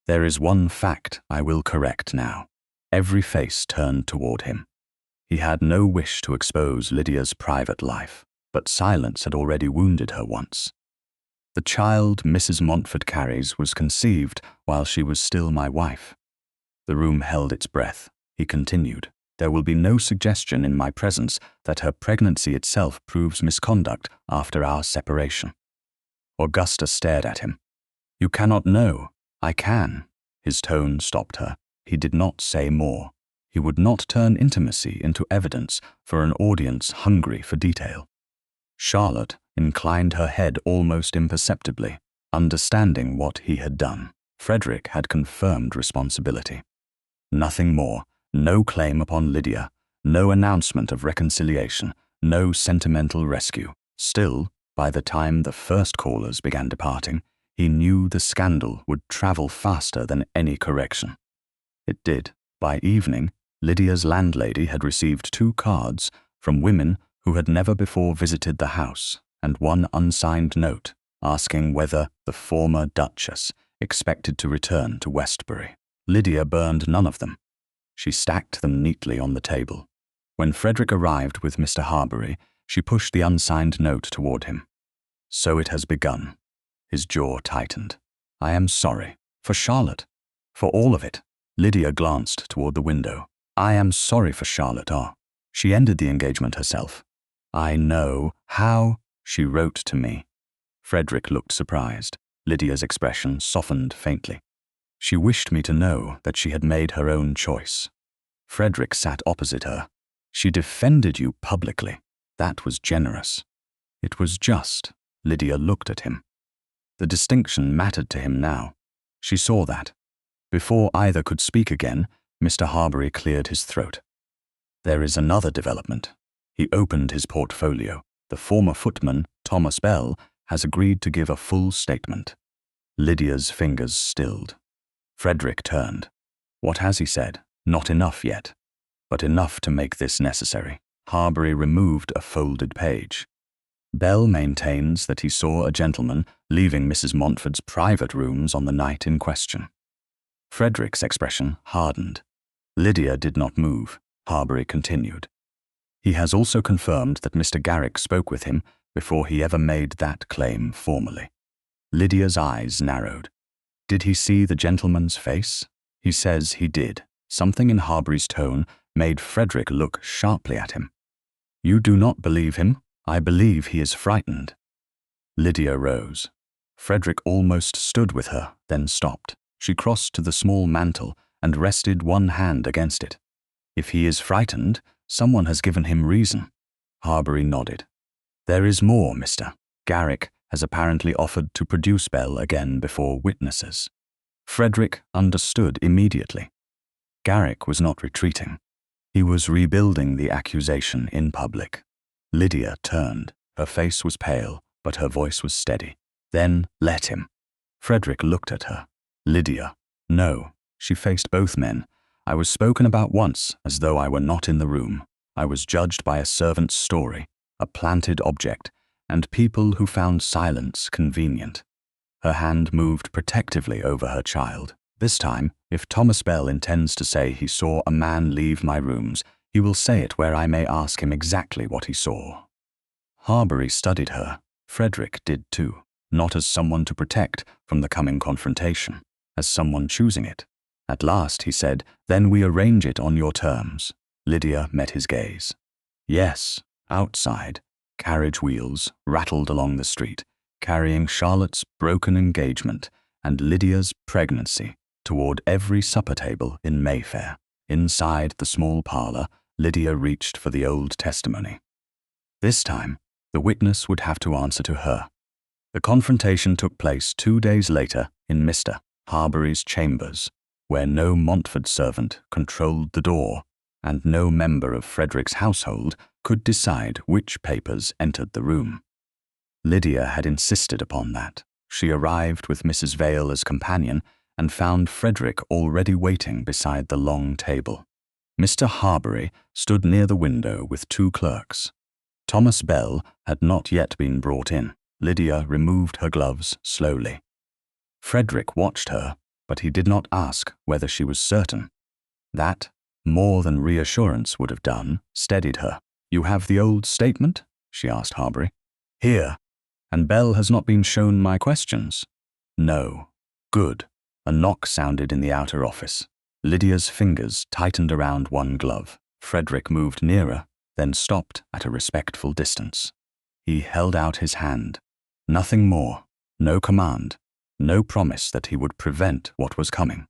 There is one fact I will correct now. Every face turned toward him. He had no wish to expose Lydia's private life, but silence had already wounded her once. The child Mrs. Montford carries was conceived while she was still my wife. The room held its breath. He continued, there will be no suggestion in my presence that her pregnancy itself proves misconduct after our separation. Augusta stared at him. You cannot know. I can. His tone stopped her. He did not say more. He would not turn intimacy into evidence for an audience hungry for detail. Charlotte inclined her head almost imperceptibly, understanding what he had done. Frederick had confirmed responsibility. Nothing more, no claim upon Lydia, no announcement of reconciliation, no sentimental rescue. Still, by the time the first callers began departing, he knew the scandal would travel faster than any correction. It did. By evening, Lydia's landlady had received 2 cards from women who had never before visited the house, and 1 unsigned note asking whether the former Duchess expected to return to Westbury. Lydia burned none of them. She stacked them neatly on the table. When Frederick arrived with Mr. Harbury, she pushed the unsigned note toward him. So it has begun. His jaw tightened. I am sorry. For Charlotte. For all of it. Lydia glanced toward the window. I am sorry for Charlotte. She ended the engagement herself. I know. How? She wrote to me. Frederick looked surprised. Lydia's expression softened faintly. She wished me to know that she had made her own choice. Frederick sat opposite her. She defended you publicly. That was generous. It was just. Lydia looked at him. The distinction mattered to him now. She saw that. Before either could speak again, Mr. Harbury cleared his throat. There is another development. He opened his portfolio. The former footman, Thomas Bell, has agreed to give a full statement. Lydia's fingers stilled. Frederick turned. What has he said? Not enough yet, but enough to make this necessary. Harbury removed a folded page. Bell maintains that he saw a gentleman leaving Mrs. Montford's private rooms on the night in question. Frederick's expression hardened. Lydia did not move. Harbury continued. He has also confirmed that Mr. Garrick spoke with him before he ever made that claim formally. Lydia's eyes narrowed. Did he see the gentleman's face? He says he did. Something in Harbury's tone made Frederick look sharply at him. You do not believe him? I believe he is frightened. Lydia rose. Frederick almost stood with her, then stopped. She crossed to the small mantel and rested one hand against it. If he is frightened, someone has given him reason. Harbury nodded. There is more, Mr. Garrick has apparently offered to produce Bell again before witnesses. Frederick understood immediately. Garrick was not retreating. He was rebuilding the accusation in public. Lydia turned. Her face was pale, but her voice was steady. Then let him. Frederick looked at her. Lydia. No. She faced both men. I was spoken about once as though I were not in the room. I was judged by a servant's story, a planted object, and people who found silence convenient. Her hand moved protectively over her child. This time, if Thomas Bell intends to say he saw a man leave my rooms, he will say it where I may ask him exactly what he saw. Harbury studied her. Frederick did too, not as someone to protect from the coming confrontation, as someone choosing it. At last he said, Then we arrange it on your terms. Lydia met his gaze. Yes, outside, carriage wheels rattled along the street, carrying Charlotte's broken engagement and Lydia's pregnancy toward every supper table in Mayfair. Inside the small parlor, Lydia reached for the old testimony. This time, the witness would have to answer to her. The confrontation took place 2 days later in Mr. Harbury's chambers, where no Montford servant controlled the door, and no member of Frederick's household could decide which papers entered the room. Lydia had insisted upon that. She arrived with Mrs. Vale as companion and found Frederick already waiting beside the long table. Mr. Harbury stood near the window with 2 clerks. Thomas Bell had not yet been brought in. Lydia removed her gloves slowly. Frederick watched her, but he did not ask whether she was certain. That, more than reassurance would have done, steadied her. "You have the old statement?" she asked Harbury. "Here. And Bell has not been shown my questions?" "No." "Good." A knock sounded in the outer office. Lydia's fingers tightened around one glove. Frederick moved nearer, then stopped at a respectful distance. He held out his hand. Nothing more, no command, no promise that he would prevent what was coming.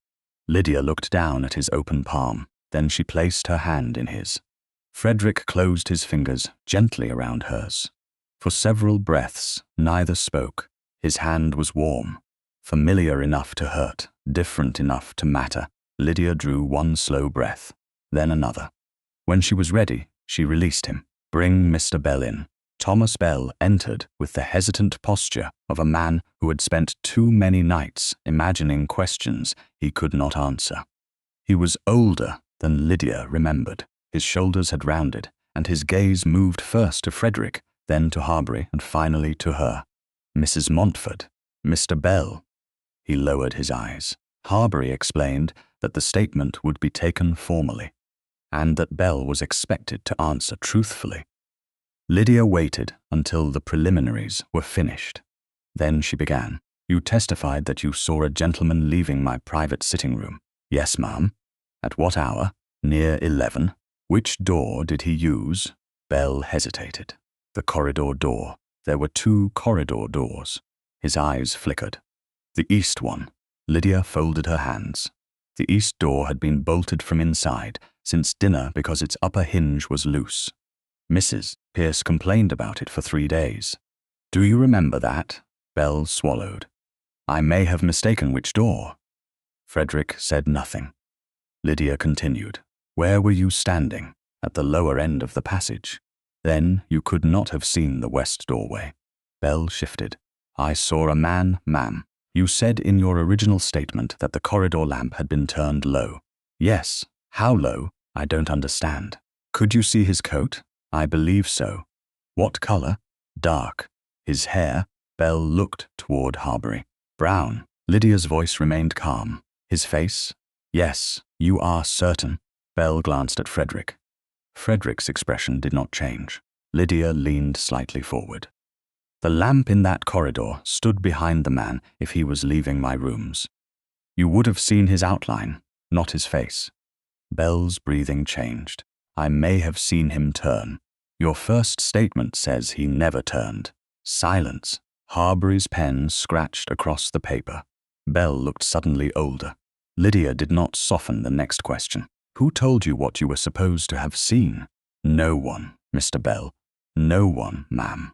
Lydia looked down at his open palm, then she placed her hand in his. Frederick closed his fingers gently around hers. For several breaths, neither spoke. His hand was warm, familiar enough to hurt, different enough to matter. Lydia drew one slow breath, then another. When she was ready, she released him. "Bring Mr. Bell in." Thomas Bell entered with the hesitant posture of a man who had spent too many nights imagining questions he could not answer. He was older than Lydia remembered. His shoulders had rounded, and his gaze moved first to Frederick, then to Harbury, and finally to her. "Mrs. Montford, Mr. Bell." He lowered his eyes. Harbury explained that the statement would be taken formally, and that Bell was expected to answer truthfully. Lydia waited until the preliminaries were finished. Then she began. "You testified that you saw a gentleman leaving my private sitting room." "Yes, ma'am." "At what hour?" "Near 11. "Which door did he use?" Bell hesitated. "The corridor door." There were 2 corridor doors. His eyes flickered. "The east one." Lydia folded her hands. The east door had been bolted from inside since dinner because its upper hinge was loose. Mrs. Pierce complained about it for 3 days. "Do you remember that?" Bell swallowed. "I may have mistaken which door." Frederick said nothing. Lydia continued. "Where were you standing?" "At the lower end of the passage." "Then you could not have seen the west doorway." Bell shifted. "I saw a man, ma'am." "You said in your original statement that the corridor lamp had been turned low." "Yes. How low? I don't understand." "Could you see his coat?" "I believe so." "What color?" "Dark." "His hair?" Bell looked toward Harbury. "Brown." Lydia's voice remained calm. "His face?" "Yes." "You are certain?" Bell glanced at Frederick. Frederick's expression did not change. Lydia leaned slightly forward. "The lamp in that corridor stood behind the man if he was leaving my rooms. You would have seen his outline, not his face." Bell's breathing changed. "I may have seen him turn." "Your first statement says he never turned." Silence. Harbury's pen scratched across the paper. Bell looked suddenly older. Lydia did not soften the next question. "Who told you what you were supposed to have seen?" "No one, Mr. Bell. No one, ma'am."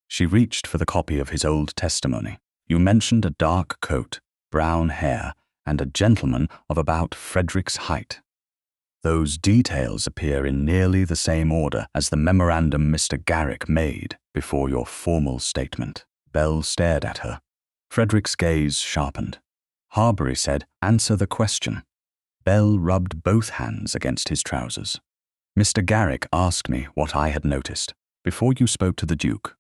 She reached for the copy of his old testimony. "You mentioned a dark coat, brown hair, and a gentleman of about Frederick's height. Those details appear in nearly the same order as the memorandum Mr. Garrick made before your formal statement." Bell stared at her. Frederick's gaze sharpened. Harbury said, "Answer the question." Bell rubbed both hands against his trousers. "Mr. Garrick asked me what I had noticed. Before you spoke to the Duke?"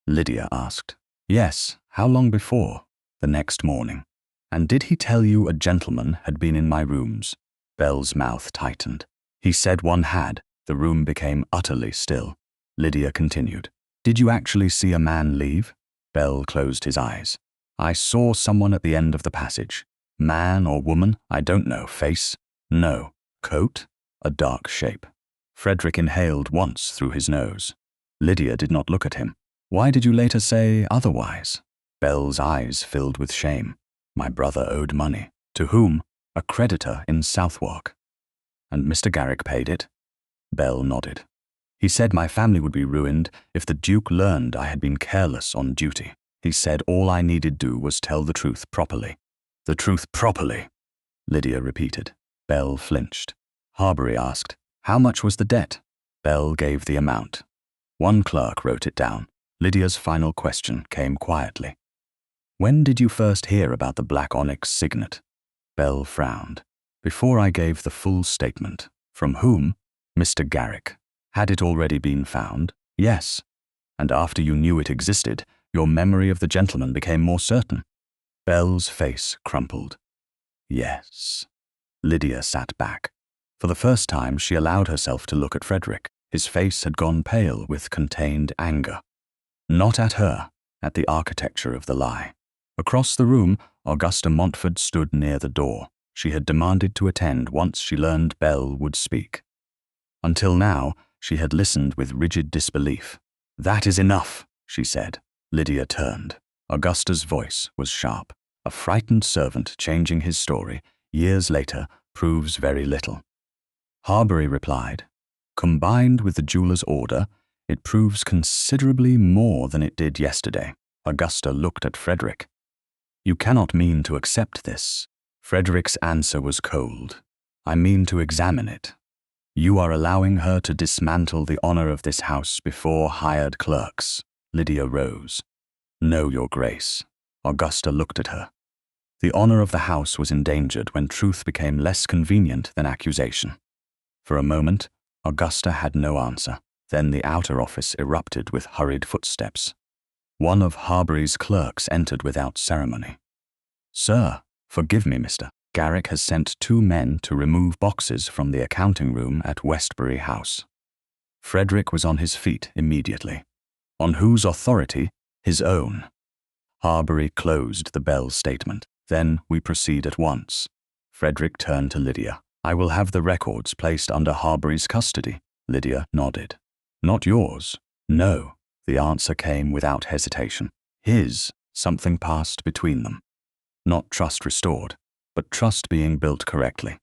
Lydia asked. "Yes. How long before?" "The next morning." "And did he tell you a gentleman had been in my rooms?" Bell's mouth tightened. "He said one had." The room became utterly still. Lydia continued. "Did you actually see a man leave?" Bell closed his eyes. "I saw someone at the end of the passage. Man or woman, I don't know. Face? No. Coat? A dark shape." Frederick inhaled once through his nose. Lydia did not look at him. "Why did you later say otherwise?" Bell's eyes filled with shame. "My brother owed money." "To whom?" "A creditor in Southwark." "And Mr. Garrick paid it?" Bell nodded. "He said my family would be ruined if the Duke learned I had been careless on duty. He said all I needed do was tell the truth properly." "The truth properly," Lydia repeated. Bell flinched. Harbury asked, "How much was the debt?" Bell gave the amount. One clerk wrote it down. Lydia's final question came quietly. "When did you first hear about the black onyx signet?" Bell frowned. "Before I gave the full statement." From whom? Mr. Garrick. Had it already been found? Yes. And after you knew it existed, your memory of the gentleman became more certain. Belle's face crumpled. Yes. Lydia sat back. For the first time, she allowed herself to look at Frederick. His face had gone pale with contained anger. Not at her, at the architecture of the lie. Across the room, Augusta Montford stood near the door. She had demanded to attend once she learned Belle would speak. Until now, she had listened with rigid disbelief. "That is enough," she said. Lydia turned. Augusta's voice was sharp. A frightened servant changing his story, years later, proves very little. Harbury replied, "Combined with the jeweler's order, it proves considerably more than it did yesterday." Augusta looked at Frederick. "You cannot mean to accept this." Frederick's answer was cold. "I mean to examine it. You are allowing her to dismantle the honor of this house before hired clerks." Lydia rose. "No, Your Grace." Augusta looked at her. The honor of the house was endangered when truth became less convenient than accusation. For a moment, Augusta had no answer. Then the outer office erupted with hurried footsteps. One of Harbury's clerks entered without ceremony. "Sir, forgive me, Mr. Garrick has sent 2 men to remove boxes from the accounting room at Westbury House." Frederick was on his feet immediately. "On whose authority?" "His own." Harbury closed the Belle statement. "Then we proceed at once." Frederick turned to Lydia. "I will have the records placed under Harbury's custody." Lydia nodded. "Not yours?" "No." The answer came without hesitation. "His." Something passed between them. Not trust restored, but trust being built correctly.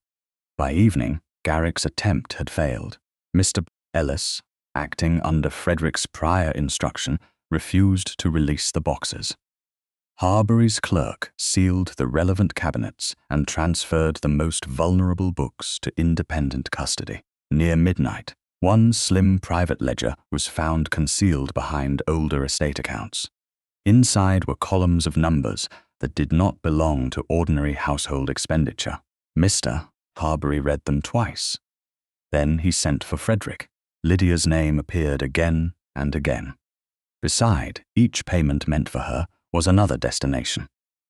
By evening, Garrick's attempt had failed. Mr. Ellis, acting under Frederick's prior instruction, refused to release the boxes. Harbury's clerk sealed the relevant cabinets and transferred the most vulnerable books to independent custody. Near midnight, one slim private ledger was found concealed behind older estate accounts. Inside were columns of numbers that did not belong to ordinary household expenditure. Mr. Harbury read them twice. Then he sent for Frederick. Lydia's name appeared again and again. Beside each payment meant for her was another destination.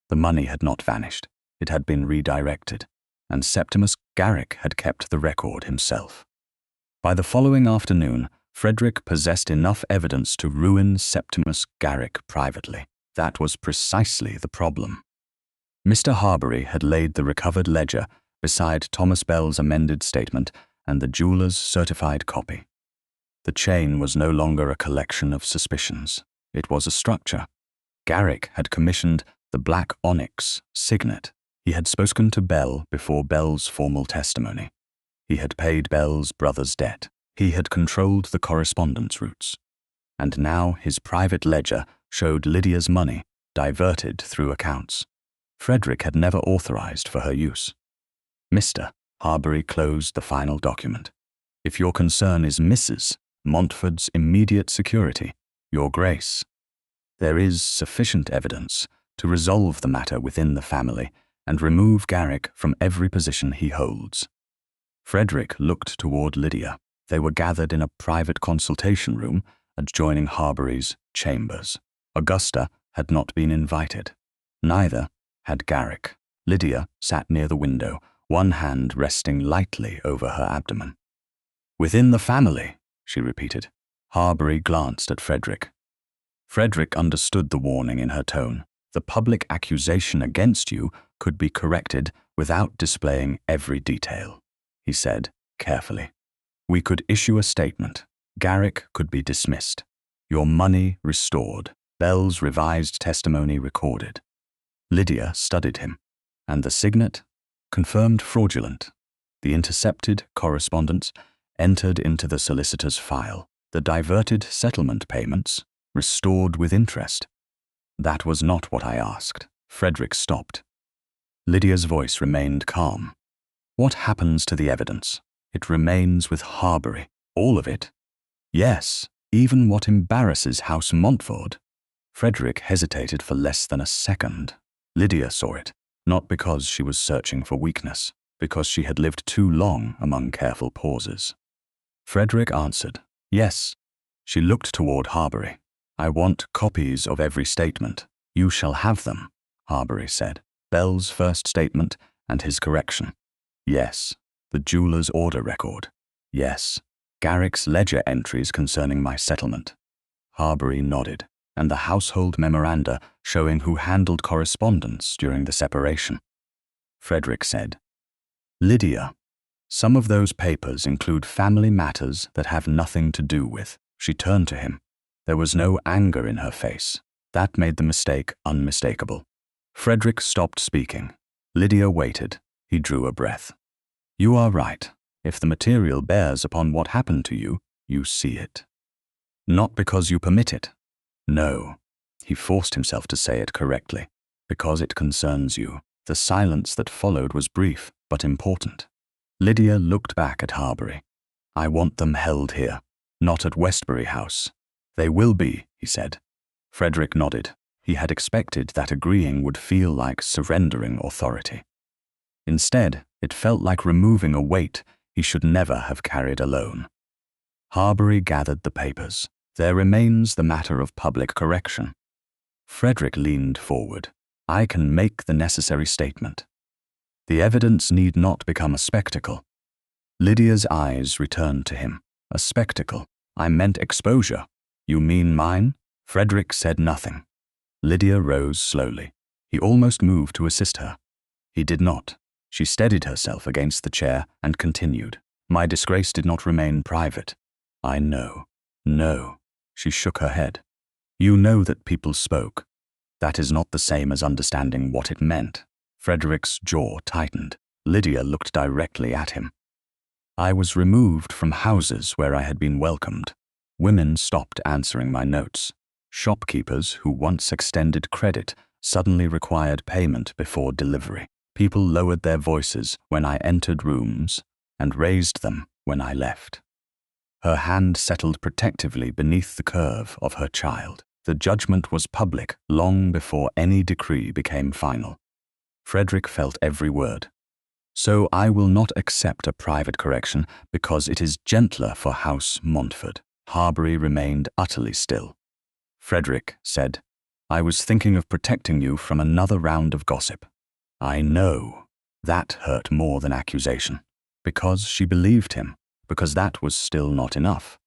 The money had not vanished. It had been redirected, and Septimus Garrick had kept the record himself. By the following afternoon, Frederick possessed enough evidence to ruin Septimus Garrick privately. That was precisely the problem. Mr. Harbury had laid the recovered ledger beside Thomas Belle's amended statement and the jeweler's certified copy. The chain was no longer a collection of suspicions. It was a structure. Garrick had commissioned the black onyx signet. He had spoken to Belle before Belle's formal testimony. He had paid Belle's brother's debt. He had controlled the correspondence routes. And now his private ledger showed Lydia's money diverted through accounts Frederick had never authorized for her use. Mr. Harbury closed the final document. "If your concern is Mrs. Montford's immediate security, Your Grace, there is sufficient evidence to resolve the matter within the family and remove Garrick from every position he holds." Frederick looked toward Lydia. They were gathered in a private consultation room adjoining Harbury's chambers. Augusta had not been invited. Neither had Garrick. Lydia sat near the window, one hand resting lightly over her abdomen. "Within the family," she repeated. Harbury glanced at Frederick. Frederick understood the warning in her tone. The public accusation against you could be corrected without displaying every detail, he said carefully. "We could issue a statement. Garrick could be dismissed. Your money restored. Belle's revised testimony recorded." Lydia studied him. "And the signet?" "Confirmed fraudulent. The intercepted correspondence entered into the solicitor's file. The diverted settlement payments restored with interest." "That was not what I asked." Frederick stopped. Lydia's voice remained calm. "What happens to the evidence?" "It remains with Harbury." "All of it?" "Yes, even what embarrasses House Montford." Frederick hesitated for less than a second. Lydia saw it, not because she was searching for weakness, because she had lived too long among careful pauses. Frederick answered, "Yes." She looked toward Harbury. "I want copies of every statement." "You shall have them," Harbury said. Bell's first statement and his correction. "Yes." The jeweler's order record. "Yes." Garrick's ledger entries concerning my settlement. Harbury nodded, and the household memoranda showing who handled correspondence during the separation. Frederick said, "Lydia, some of those papers include family matters that have nothing to do with." She turned to him. There was no anger in her face. That made the mistake unmistakable. Frederick stopped speaking. Lydia waited. He drew a breath. "You are right. If the material bears upon what happened to you, you see it. Not because you permit it. No." He forced himself to say it correctly. "Because it concerns you." The silence that followed was brief, but important. Lydia looked back at Harbury. "I want them held here, not at Westbury House." "They will be," he said. Frederick nodded. He had expected that agreeing would feel like surrendering authority. Instead, it felt like removing a weight he should never have carried alone. Harbury gathered the papers. "There remains the matter of public correction." Frederick leaned forward. "I can make the necessary statement. The evidence need not become a spectacle." Lydia's eyes returned to him. "A spectacle? I meant exposure." "You mean mine?" Frederick said nothing. Lydia rose slowly. He almost moved to assist her. He did not. She steadied herself against the chair and continued. "My disgrace did not remain private." "I know." "No." She shook her head. "You know that people spoke. That is not the same as understanding what it meant." Frederick's jaw tightened. Lydia looked directly at him. "I was removed from houses where I had been welcomed. Women stopped answering my notes. Shopkeepers who once extended credit suddenly required payment before delivery. People lowered their voices when I entered rooms and raised them when I left." Her hand settled protectively beneath the curve of her child. The judgment was public long before any decree became final. Frederick felt every word. "So I will not accept a private correction because it is gentler for House Montford." Harbury remained utterly still. Frederick said, "I was thinking of protecting you from another round of gossip." "I know." That hurt more than accusation. Because she believed him, because that was still not enough.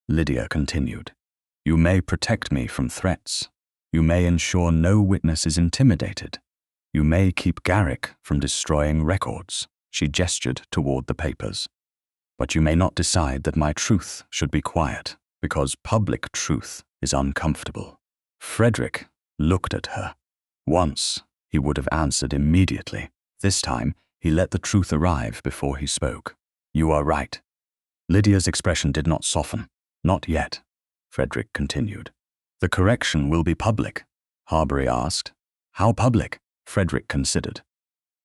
Lydia continued, "You may protect me from threats. You may ensure no witness is intimidated. You may keep Garrick from destroying records." She gestured toward the papers. "But you may not decide that my truth should be quiet, because public truth is uncomfortable." Frederick looked at her. Once, he would have answered immediately. This time, he let the truth arrive before he spoke. "You are right." Lydia's expression did not soften. "Not yet," Frederick continued. "The correction will be public?" Harbury asked. "How public?" Frederick considered.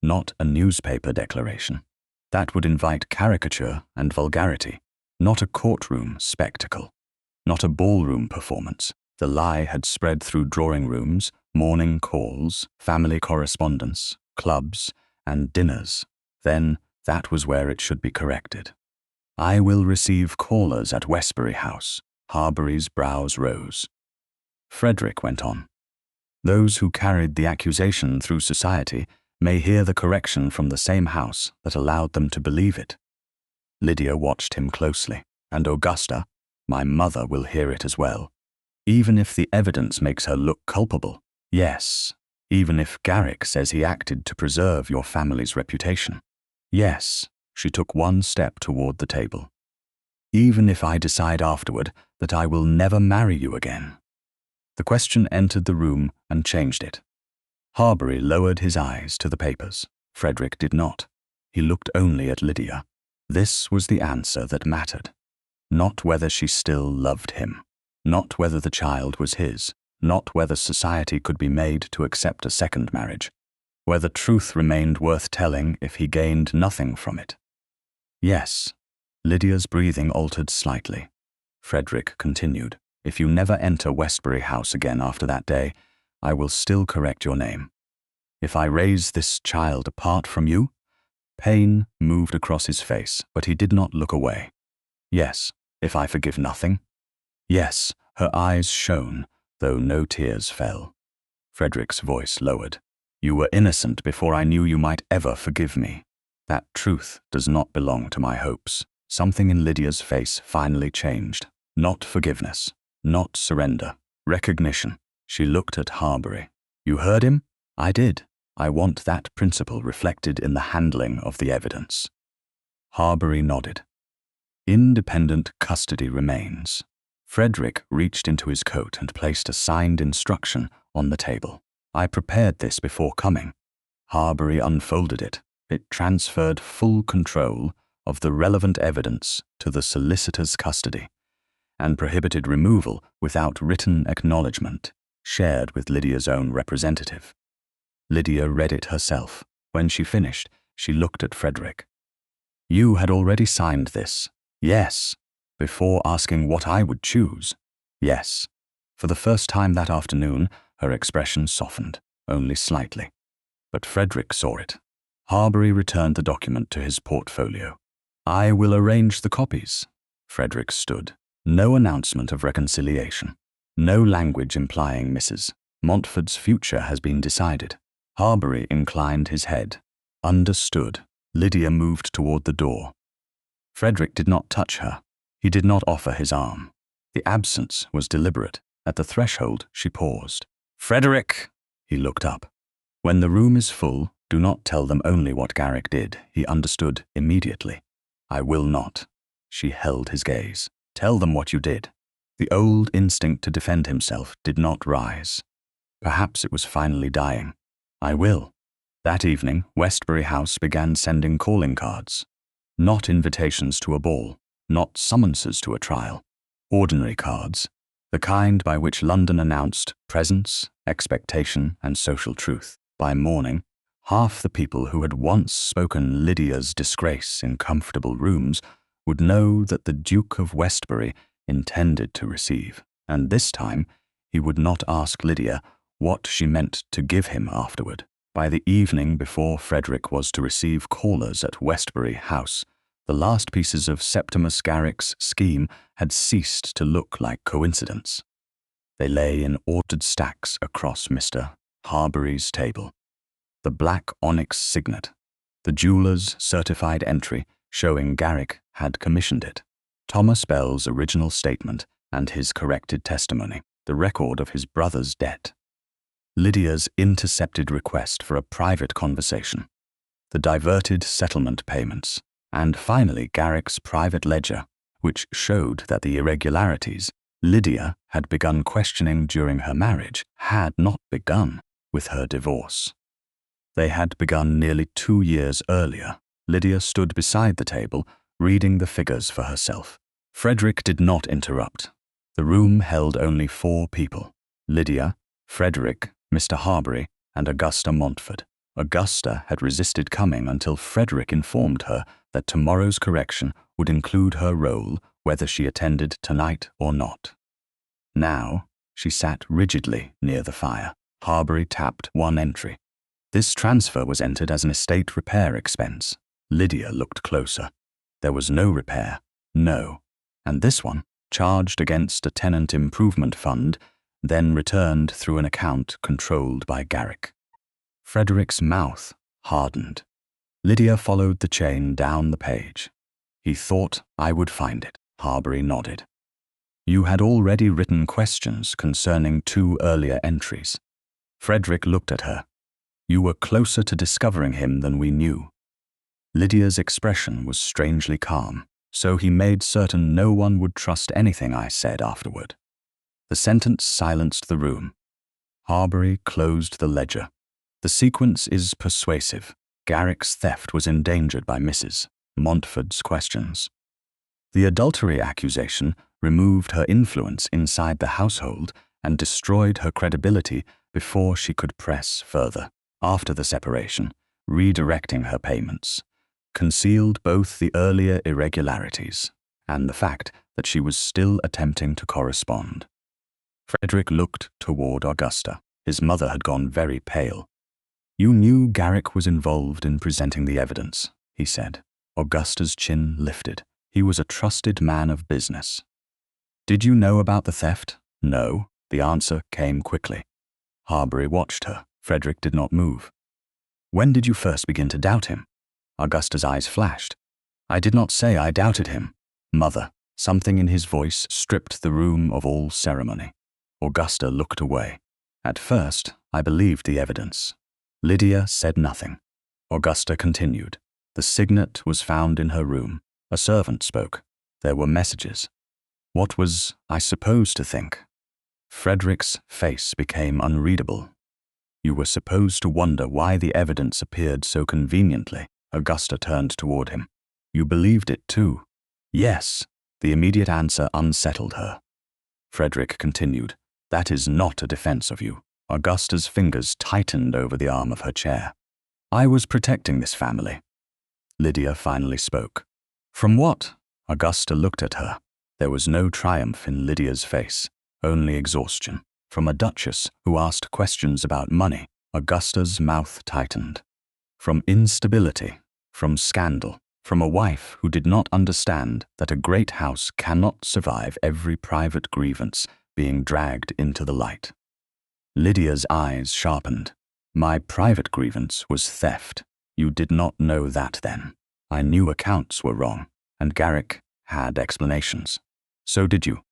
"Not a newspaper declaration. That would invite caricature and vulgarity. Not a courtroom spectacle. Not a ballroom performance. The lie had spread through drawing rooms, morning calls, family correspondence, clubs, and dinners. Then that was where it should be corrected. "I will receive callers at Westbury House." Harbury's brows rose. Frederick went on. "Those who carried the accusation through society may hear the correction from the same house that allowed them to believe it." Lydia watched him closely. "And Augusta, my mother, will hear it as well. Even if the evidence makes her look culpable. Yes. Even if Garrick says he acted to preserve your family's reputation. Yes." She took one step toward the table. "Even if I decide afterward that I will never marry you again." The question entered the room and changed it. Harbury lowered his eyes to the papers. Frederick did not. He looked only at Lydia. This was the answer that mattered. Not whether she still loved him. Not whether the child was his. Not whether society could be made to accept a second marriage. Whether truth remained worth telling if he gained nothing from it. "Yes." Lydia's breathing altered slightly. Frederick continued, "If you never enter Westbury House again after that day, I will still correct your name. If I raise this child apart from you, Pain moved across his face, but he did not look away. Yes, if I forgive nothing? Yes, her eyes shone, though no tears fell. Frederick's voice lowered. You were innocent before I knew you might ever forgive me. That truth does not belong to my hopes. Something in Lydia's face finally changed. Not forgiveness, not surrender, recognition. She looked at Harbury. You heard him? I did. I want that principle reflected in the handling of the evidence. Harbury nodded. Independent custody remains. Frederick reached into his coat and placed a signed instruction on the table. I prepared this before coming. Harbury unfolded it. It transferred full control of the relevant evidence to the solicitor's custody and prohibited removal without written acknowledgement, shared with Lydia's own representative. Lydia read it herself. When she finished, she looked at Frederick. You had already signed this. Yes. Before asking what I would choose. Yes. For the first time that afternoon, her expression softened, only slightly. But Frederick saw it. Harbury returned the document to his portfolio. I will arrange the copies. Frederick stood. No announcement of reconciliation. No language implying Mrs. Montford's future has been decided. Harbury inclined his head. Understood. Lydia moved toward the door. Frederick did not touch her. He did not offer his arm. The absence was deliberate. At the threshold, she paused. Frederick! He looked up. When the room is full, do not tell them only what Garrick did. He understood immediately. I will not. She held his gaze. Tell them what you did. The old instinct to defend himself did not rise. Perhaps it was finally dying. I will. That evening, Westbury House began sending calling cards. Not invitations to a ball, not summonses to a trial. Ordinary cards, the kind by which London announced presence, expectation, and social truth. By morning, half the people who had once spoken Lydia's disgrace in comfortable rooms would know that the Duke of Westbury intended to receive, and this time he would not ask Lydia what she meant to give him afterward. By the evening before Frederick was to receive callers at Westbury House, the last pieces of Septimus Garrick's scheme had ceased to look like coincidence. They lay in ordered stacks across Mr. Harbury's table. The black onyx signet, the jeweller's certified entry showing Garrick had commissioned it, Thomas Bell's original statement and his corrected testimony, the record of his brother's debt, Lydia's intercepted request for a private conversation, the diverted settlement payments, and finally Garrick's private ledger, which showed that the irregularities Lydia had begun questioning during her marriage had not begun with her divorce. They had begun nearly 2 years earlier. Lydia stood beside the table, reading the figures for herself. Frederick did not interrupt. The room held only 4 people: Lydia, Frederick, Mr. Harbury, and Augusta Montford. Augusta had resisted coming until Frederick informed her that tomorrow's correction would include her role whether she attended tonight or not. Now, she sat rigidly near the fire. Harbury tapped one entry. This transfer was entered as an estate repair expense. Lydia looked closer. There was no repair, no. And this one, charged against a tenant improvement fund, then returned through an account controlled by Garrick. Frederick's mouth hardened. Lydia followed the chain down the page. He thought I would find it. Harbury nodded. You had already written questions concerning 2 earlier entries. Frederick looked at her. You were closer to discovering him than we knew. Lydia's expression was strangely calm, so he made certain no one would trust anything I said afterward. The sentence silenced the room. Harbury closed the ledger. The sequence is persuasive. Garrick's theft was endangered by Mrs. Montford's questions. The adultery accusation removed her influence inside the household and destroyed her credibility before she could press further. After the separation, redirecting her payments, concealed both the earlier irregularities and the fact that she was still attempting to correspond. Frederick looked toward Augusta. His mother had gone very pale. You knew Garrick was involved in presenting the evidence. he said. Augusta's chin lifted. He was a trusted man of business. Did you know about the theft? No, the answer came quickly. Harbury watched her. Frederick did not move. When did you first begin to doubt him? Augusta's eyes flashed. I did not say I doubted him. Mother, something in his voice stripped the room of all ceremony. Augusta looked away. At first, I believed the evidence. Lydia said nothing. Augusta continued. The signet was found in her room. A servant spoke. There were messages. What was I supposed to think? Frederick's face became unreadable. You were supposed to wonder why the evidence appeared so conveniently. Augusta turned toward him. You believed it too. Yes. The immediate answer unsettled her. Frederick continued. That is not a defense of you. Augusta's fingers tightened over the arm of her chair. I was protecting this family. Lydia finally spoke. From what? Augusta looked at her. There was no triumph in Lydia's face, only exhaustion. From a duchess who asked questions about money, Augusta's mouth tightened. From instability, from scandal, from a wife who did not understand that a great house cannot survive every private grievance being dragged into the light. Lydia's eyes sharpened. My private grievance was theft. You did not know that then. I knew accounts were wrong, and Garrick had explanations. So did you.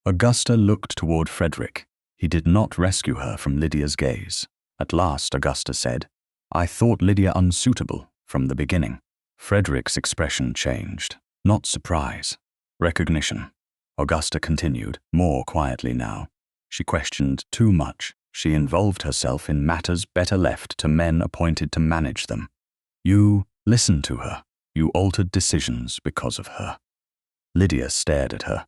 Augusta looked toward Frederick. He did not rescue her from Lydia's gaze. At last, Augusta said, I thought Lydia unsuitable from the beginning. Frederick's expression changed. Not surprise. Recognition. Augusta continued, more quietly now. She questioned too much. She involved herself in matters better left to men appointed to manage them. You listened to her. You altered decisions because of her. Lydia stared at her.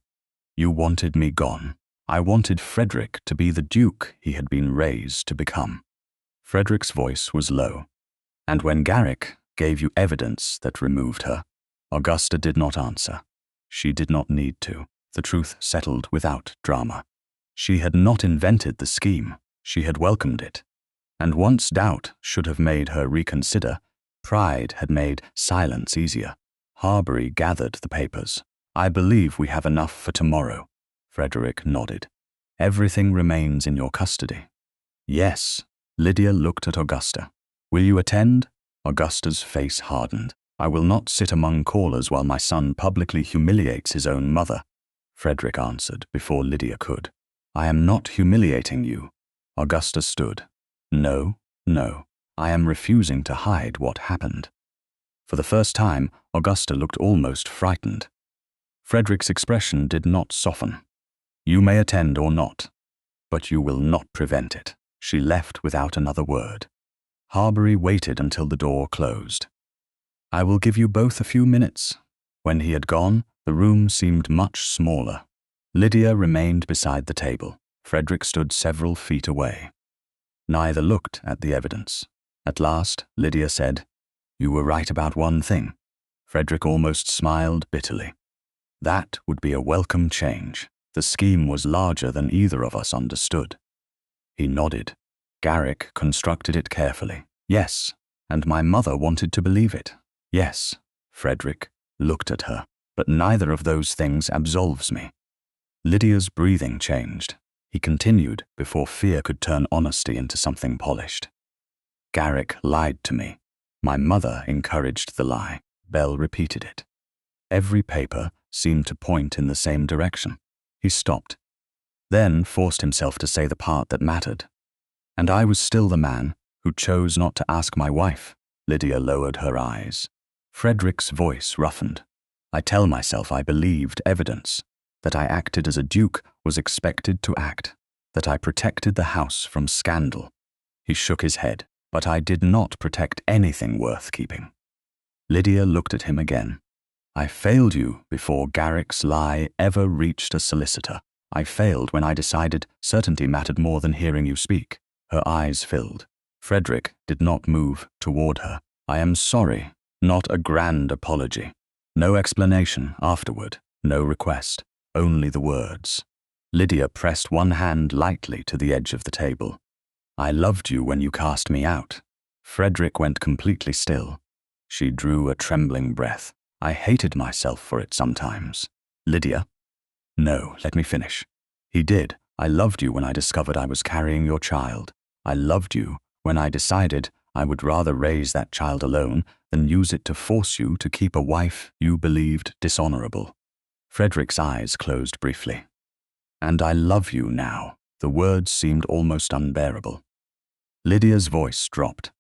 You wanted me gone. I wanted Frederick to be the duke he had been raised to become. Frederick's voice was low. And when Garrick gave you evidence that removed her, Augusta did not answer. She did not need to. The truth settled without drama. She had not invented the scheme. She had welcomed it. And once doubt should have made her reconsider, pride had made silence easier. Harbury gathered the papers. I believe we have enough for tomorrow. Frederick nodded. Everything remains in your custody. Yes. Lydia looked at Augusta. Will you attend? Augusta's face hardened. I will not sit among callers while my son publicly humiliates his own mother. Frederick answered before Lydia could. I am not humiliating you. Augusta stood. No, no. I am refusing to hide what happened. For the first time, Augusta looked almost frightened. Frederick's expression did not soften. You may attend or not, but you will not prevent it. She left without another word. Harbury waited until the door closed. I will give you both a few minutes. When he had gone, the room seemed much smaller. Lydia remained beside the table. Frederick stood several feet away. Neither looked at the evidence. At last, Lydia said, You were right about one thing. Frederick almost smiled bitterly. That would be a welcome change. The scheme was larger than either of us understood. He nodded. Garrick constructed it carefully. Yes, and my mother wanted to believe it. Yes. Frederick looked at her. But neither of those things absolves me. Lydia's breathing changed. He continued before fear could turn honesty into something polished. Garrick lied to me. My mother encouraged the lie. Bell repeated it. Every paper seemed to point in the same direction. He stopped, then forced himself to say the part that mattered. And I was still the man who chose not to ask my wife. Lydia lowered her eyes. Frederick's voice roughened. I tell myself I believed evidence, that I acted as a duke was expected to act, that I protected the house from scandal. He shook his head, but I did not protect anything worth keeping. Lydia looked at him again. I failed you before Garrick's lie ever reached a solicitor. I failed when I decided certainty mattered more than hearing you speak. Her eyes filled. Frederick did not move toward her. I am sorry, not a grand apology. No explanation afterward, no request, only the words. Lydia pressed one hand lightly to the edge of the table. I loved you when you cast me out. Frederick went completely still. She drew a trembling breath. I hated myself for it sometimes. Lydia? No, let me finish. He did. I loved you when I discovered I was carrying your child. I loved you when I decided I would rather raise that child alone than use it to force you to keep a wife you believed dishonorable. Frederick's eyes closed briefly. And I love you now. The words seemed almost unbearable. Lydia's voice dropped.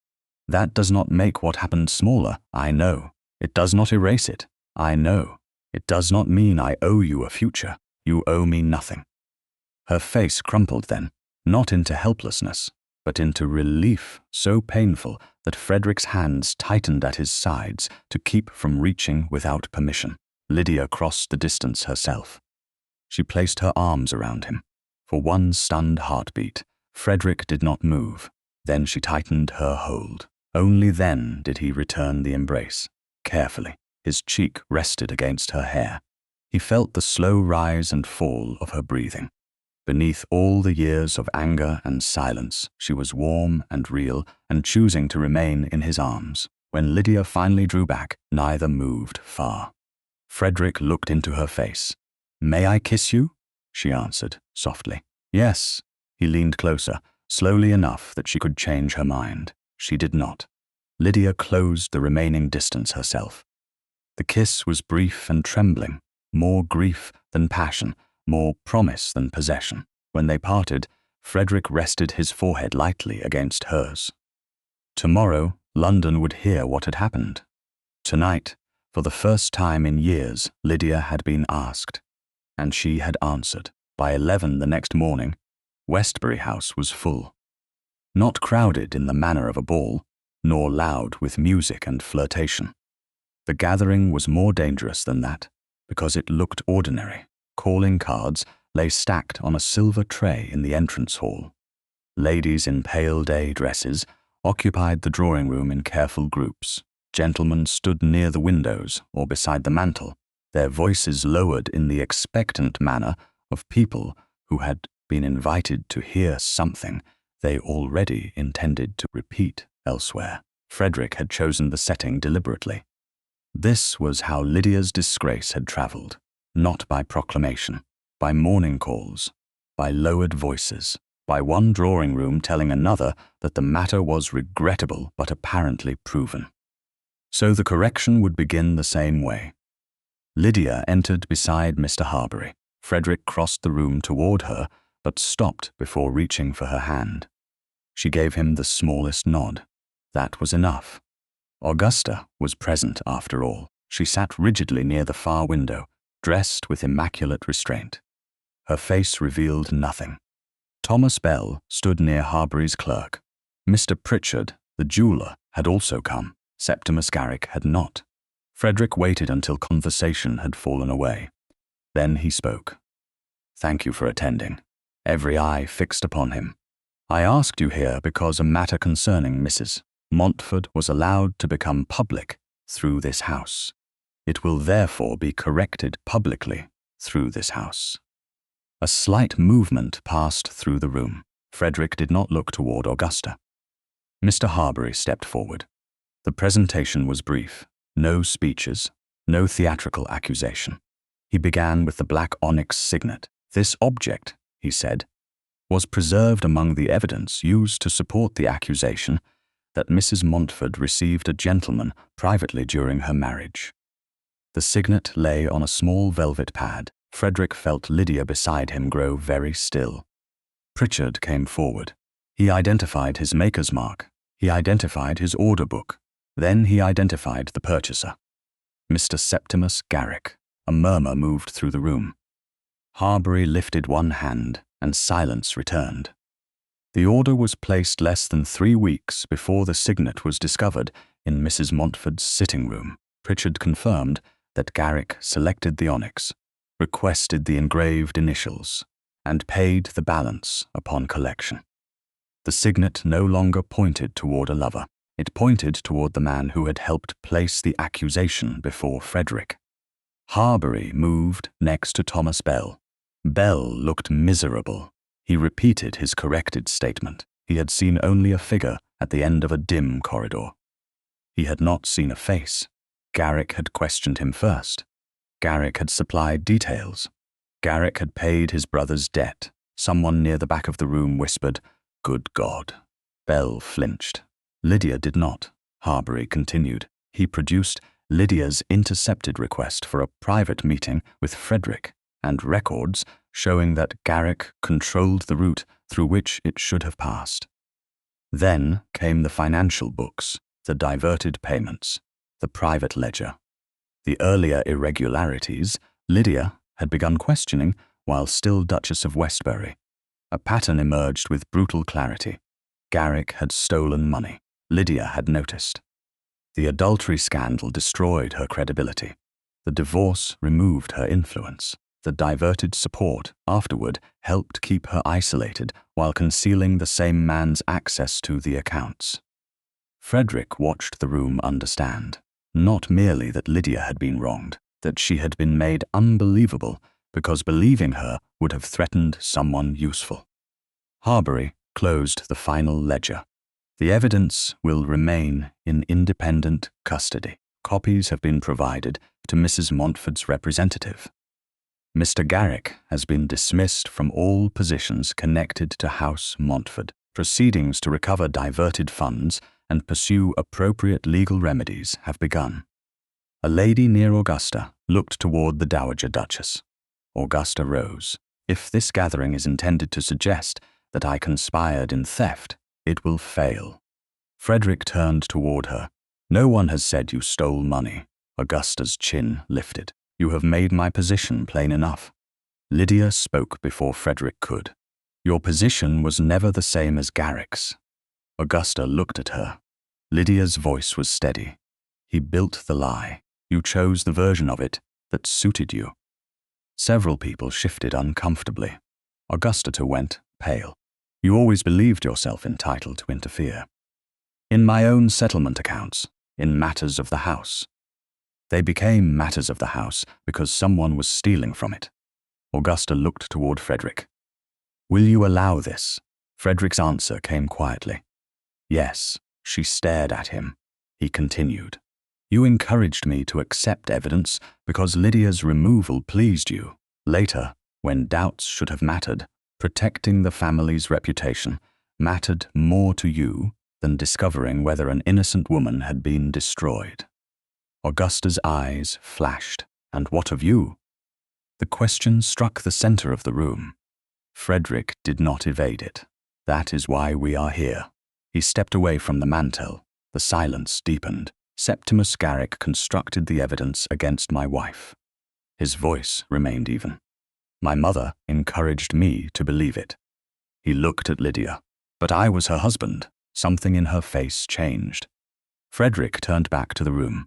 That does not make what happened smaller, I know. It does not erase it, I know. It does not mean I owe you a future. You owe me nothing. Her face crumpled then, not into helplessness, but into relief so painful that Frederick's hands tightened at his sides to keep from reaching without permission. Lydia crossed the distance herself. She placed her arms around him. For one stunned heartbeat, Frederick did not move. Then she tightened her hold. Only then did he return the embrace. Carefully, his cheek rested against her hair. He felt the slow rise and fall of her breathing. Beneath all the years of anger and silence, she was warm and real and choosing to remain in his arms. When Lydia finally drew back, neither moved far. Frederick looked into her face. May I kiss you? She answered softly. Yes. He leaned closer, slowly enough that she could change her mind. She did not. Lydia closed the remaining distance herself. The kiss was brief and trembling, more grief than passion, more promise than possession. When they parted, Frederick rested his forehead lightly against hers. Tomorrow, London would hear what had happened. Tonight, for the first time in years, Lydia had been asked, and she had answered. By 11 the next morning, Westbury House was full. Not crowded in the manner of a ball, nor loud with music and flirtation. The gathering was more dangerous than that, because it looked ordinary. Calling cards lay stacked on a silver tray in the entrance hall. Ladies in pale day dresses occupied the drawing room in careful groups. Gentlemen stood near the windows or beside the mantel, their voices lowered in the expectant manner of people who had been invited to hear something they already intended to repeat elsewhere. Frederick had chosen the setting deliberately. This was how Lydia's disgrace had traveled, not by proclamation, by morning calls, by lowered voices, by one drawing room telling another that the matter was regrettable but apparently proven. So the correction would begin the same way. Lydia entered beside Mr. Harbury. Frederick crossed the room toward her, but stopped before reaching for her hand. She gave him the smallest nod. That was enough. Augusta was present after all. She sat rigidly near the far window, dressed with immaculate restraint. Her face revealed nothing. Thomas Bell stood near Harbury's clerk. Mr. Pritchard, the jeweller, had also come. Septimus Garrick had not. Frederick waited until conversation had fallen away. Then he spoke. Thank you for attending. Every eye fixed upon him. I asked you here because a matter concerning Mrs. Montford was allowed to become public through this house. It will therefore be corrected publicly through this house. A slight movement passed through the room. Frederick did not look toward Augusta. Mr. Harbury stepped forward. The presentation was brief. No speeches, no theatrical accusation. He began with the black onyx signet. This object, he said, was preserved among the evidence used to support the accusation that Mrs. Montford received a gentleman privately during her marriage. The signet lay on a small velvet pad. Frederick felt Lydia beside him grow very still. Pritchard came forward. He identified his maker's mark. He identified his order book. Then he identified the purchaser. Mr. Septimus Garrick. A murmur moved through the room. Harbury lifted one hand, and silence returned. The order was placed less than 3 weeks before the signet was discovered in Mrs. Montford's sitting room. Pritchard confirmed that Garrick selected the onyx, requested the engraved initials, and paid the balance upon collection. The signet no longer pointed toward a lover. It pointed toward the man who had helped place the accusation before Frederick. Harbury moved next to Thomas Bell. Bell looked miserable. He repeated his corrected statement. He had seen only a figure at the end of a dim corridor. He had not seen a face. Garrick had questioned him first. Garrick had supplied details. Garrick had paid his brother's debt. Someone near the back of the room whispered, "Good God." Bell flinched. Lydia did not. Harbury continued. He produced Lydia's intercepted request for a private meeting with Frederick and records showing that Garrick controlled the route through which it should have passed. Then came the financial books, the diverted payments, the private ledger. The earlier irregularities Lydia had begun questioning while still Duchess of Westbury. A pattern emerged with brutal clarity. Garrick had stolen money. Lydia had noticed. The adultery scandal destroyed her credibility. The divorce removed her influence. The diverted support afterward helped keep her isolated while concealing the same man's access to the accounts. Frederick watched the room understand, not merely that Lydia had been wronged, that she had been made unbelievable because believing her would have threatened someone useful. Harbury closed the final ledger. The evidence will remain in independent custody. Copies have been provided to Mrs. Montford's representative. Mr. Garrick has been dismissed from all positions connected to House Montford. Proceedings to recover diverted funds and pursue appropriate legal remedies have begun. A lady near Augusta looked toward the Dowager Duchess. Augusta rose. If this gathering is intended to suggest that I conspired in theft, it will fail. Frederick turned toward her. No one has said you stole money. Augusta's chin lifted. You have made my position plain enough. Lydia spoke before Frederick could. Your position was never the same as Garrick's. Augusta looked at her. Lydia's voice was steady. He built the lie. You chose the version of it that suited you. Several people shifted uncomfortably. Augusta went pale. You always believed yourself entitled to interfere. In my own settlement accounts, in matters of the house. They became matters of the house because someone was stealing from it. Augusta looked toward Frederick. Will you allow this? Frederick's answer came quietly. Yes. She stared at him. He continued. You encouraged me to accept evidence because Lydia's removal pleased you. Later, when doubts should have mattered, protecting the family's reputation mattered more to you than discovering whether an innocent woman had been destroyed. Augusta's eyes flashed. And what of you? The question struck the center of the room. Frederick did not evade it. That is why we are here. He stepped away from the mantel. The silence deepened. Septimus Garrick constructed the evidence against my wife. His voice remained even. My mother encouraged me to believe it. He looked at Lydia. But I was her husband. Something in her face changed. Frederick turned back to the room.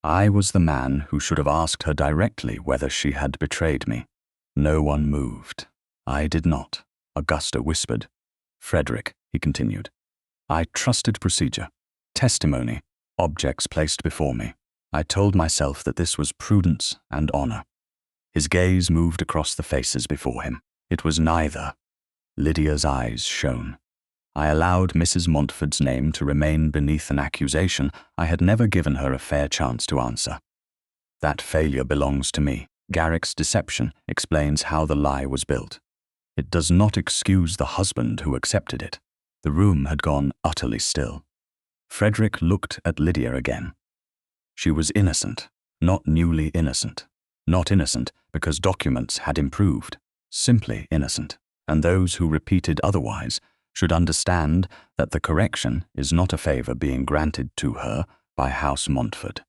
I was the man who should have asked her directly whether she had betrayed me. No one moved. I did not. Augusta whispered. Frederick, he continued. I trusted procedure, testimony, objects placed before me. I told myself that this was prudence and honor. His gaze moved across the faces before him. It was neither. Lydia's eyes shone. I allowed Mrs. Montford's name to remain beneath an accusation I had never given her a fair chance to answer. That failure belongs to me. Garrick's deception explains how the lie was built. It does not excuse the husband who accepted it. The room had gone utterly still. Frederick looked at Lydia again. She was innocent, not newly innocent. Not innocent because documents had improved. Simply innocent. And those who repeated otherwise should understand that the correction is not a favor being granted to her by House Montford.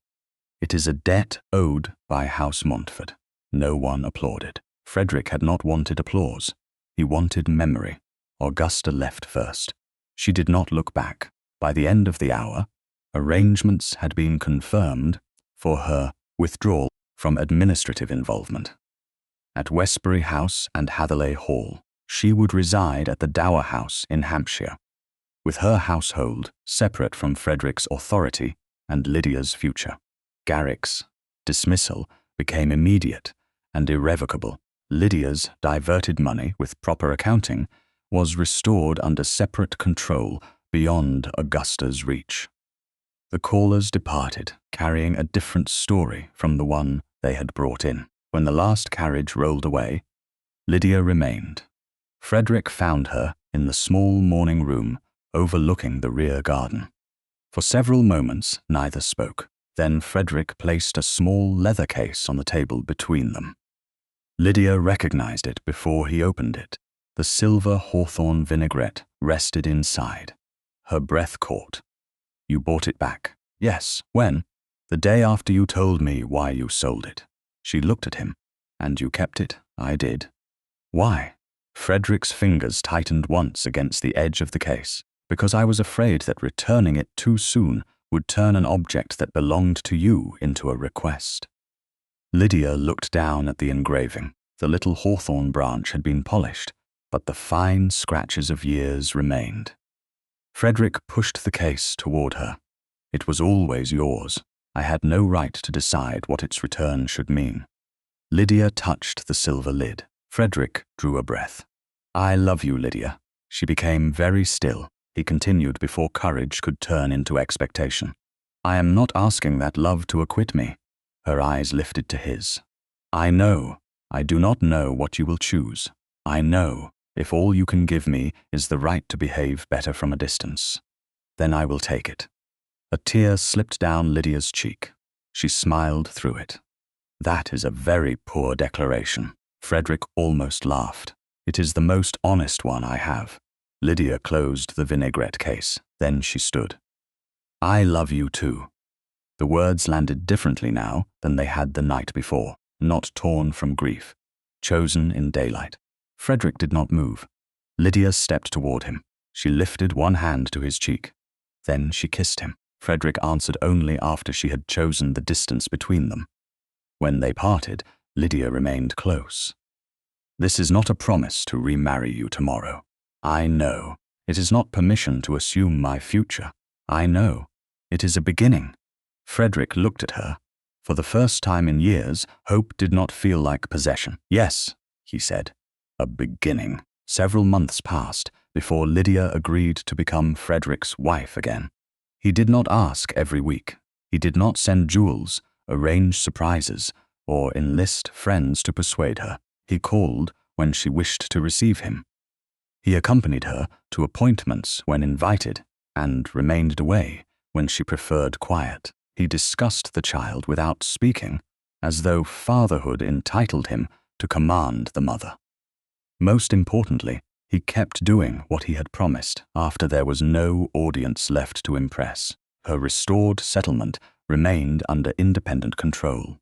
It is a debt owed by House Montford. No one applauded. Frederick had not wanted applause. He wanted memory. Augusta left first. She did not look back. By the end of the hour, arrangements had been confirmed for her withdrawal from administrative involvement. At Westbury House and Hatherley Hall, she would reside at the Dower House in Hampshire, with her household separate from Frederick's authority and Lydia's future. Garrick's dismissal became immediate and irrevocable. Lydia's diverted money, with proper accounting, was restored under separate control beyond Augusta's reach. The callers departed, carrying a different story from the one they had brought in. When the last carriage rolled away, Lydia remained. Frederick found her in the small morning room overlooking the rear garden. For several moments, neither spoke. Then Frederick placed a small leather case on the table between them. Lydia recognized it before he opened it. The silver hawthorn vinaigrette rested inside. Her breath caught. "You bought it back?" "Yes." "When?" "The day after you told me why you sold it." She looked at him. "And you kept it?" "I did." "Why?" Frederick's fingers tightened once against the edge of the case. "Because I was afraid that returning it too soon would turn an object that belonged to you into a request." Lydia looked down at the engraving. The little hawthorn branch had been polished, but the fine scratches of years remained. Frederick pushed the case toward her. "It was always yours. I had no right to decide what its return should mean." Lydia touched the silver lid. Frederick drew a breath. "I love you, Lydia." She became very still. He continued before courage could turn into expectation. "I am not asking that love to acquit me." Her eyes lifted to his. "I know. I do not know what you will choose. I know. If all you can give me is the right to behave better from a distance, then I will take it." A tear slipped down Lydia's cheek. She smiled through it. "That is a very poor declaration." Frederick almost laughed. "It is the most honest one I have." Lydia closed the vinaigrette case. Then she stood. "I love you too." The words landed differently now than they had the night before, not torn from grief, chosen in daylight. Frederick did not move. Lydia stepped toward him. She lifted one hand to his cheek. Then she kissed him. Frederick answered only after she had chosen the distance between them. When they parted, Lydia remained close. "This is not a promise to remarry you tomorrow. I know. It is not permission to assume my future. I know. It is a beginning." Frederick looked at her. For the first time in years, hope did not feel like possession. "Yes," he said. "A beginning." Several months passed before Lydia agreed to become Frederick's wife again. He did not ask every week. He did not send jewels, arrange surprises, or enlist friends to persuade her. He called when she wished to receive him. He accompanied her to appointments when invited and remained away when she preferred quiet. He discussed the child without speaking, as though fatherhood entitled him to command the mother. Most importantly, he kept doing what he had promised after there was no audience left to impress. Her restored settlement remained under independent control.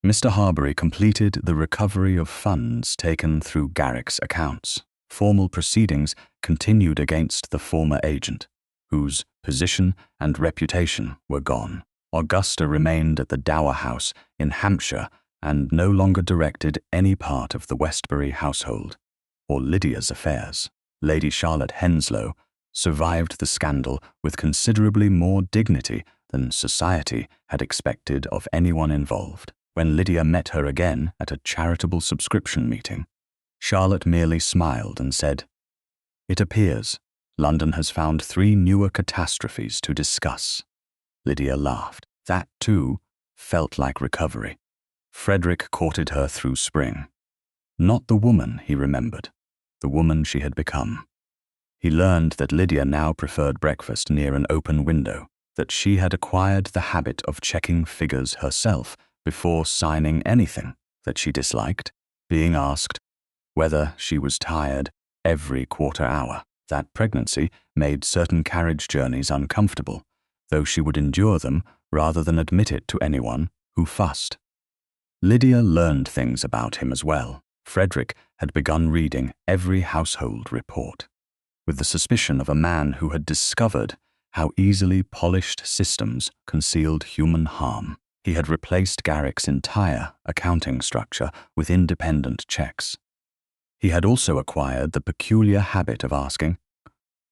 Mr. Harbury completed the recovery of funds taken through Garrick's accounts. Formal proceedings continued against the former agent, whose position and reputation were gone. Augusta remained at the Dower House in Hampshire and no longer directed any part of the Westbury household or Lydia's affairs. Lady Charlotte Henslow survived the scandal with considerably more dignity than society had expected of anyone involved. When Lydia met her again at a charitable subscription meeting, Charlotte merely smiled and said, "It appears London has found 3 newer catastrophes to discuss." Lydia laughed. That, too, felt like recovery. Frederick courted her through spring. Not the woman he remembered, the woman she had become. He learned that Lydia now preferred breakfast near an open window, that she had acquired the habit of checking figures herself before signing anything that she disliked, being asked whether she was tired every quarter hour. That pregnancy made certain carriage journeys uncomfortable, though she would endure them rather than admit it to anyone who fussed. Lydia learned things about him as well. Frederick had begun reading every household report, with the suspicion of a man who had discovered how easily polished systems concealed human harm. He had replaced Garrick's entire accounting structure with independent checks. He had also acquired the peculiar habit of asking,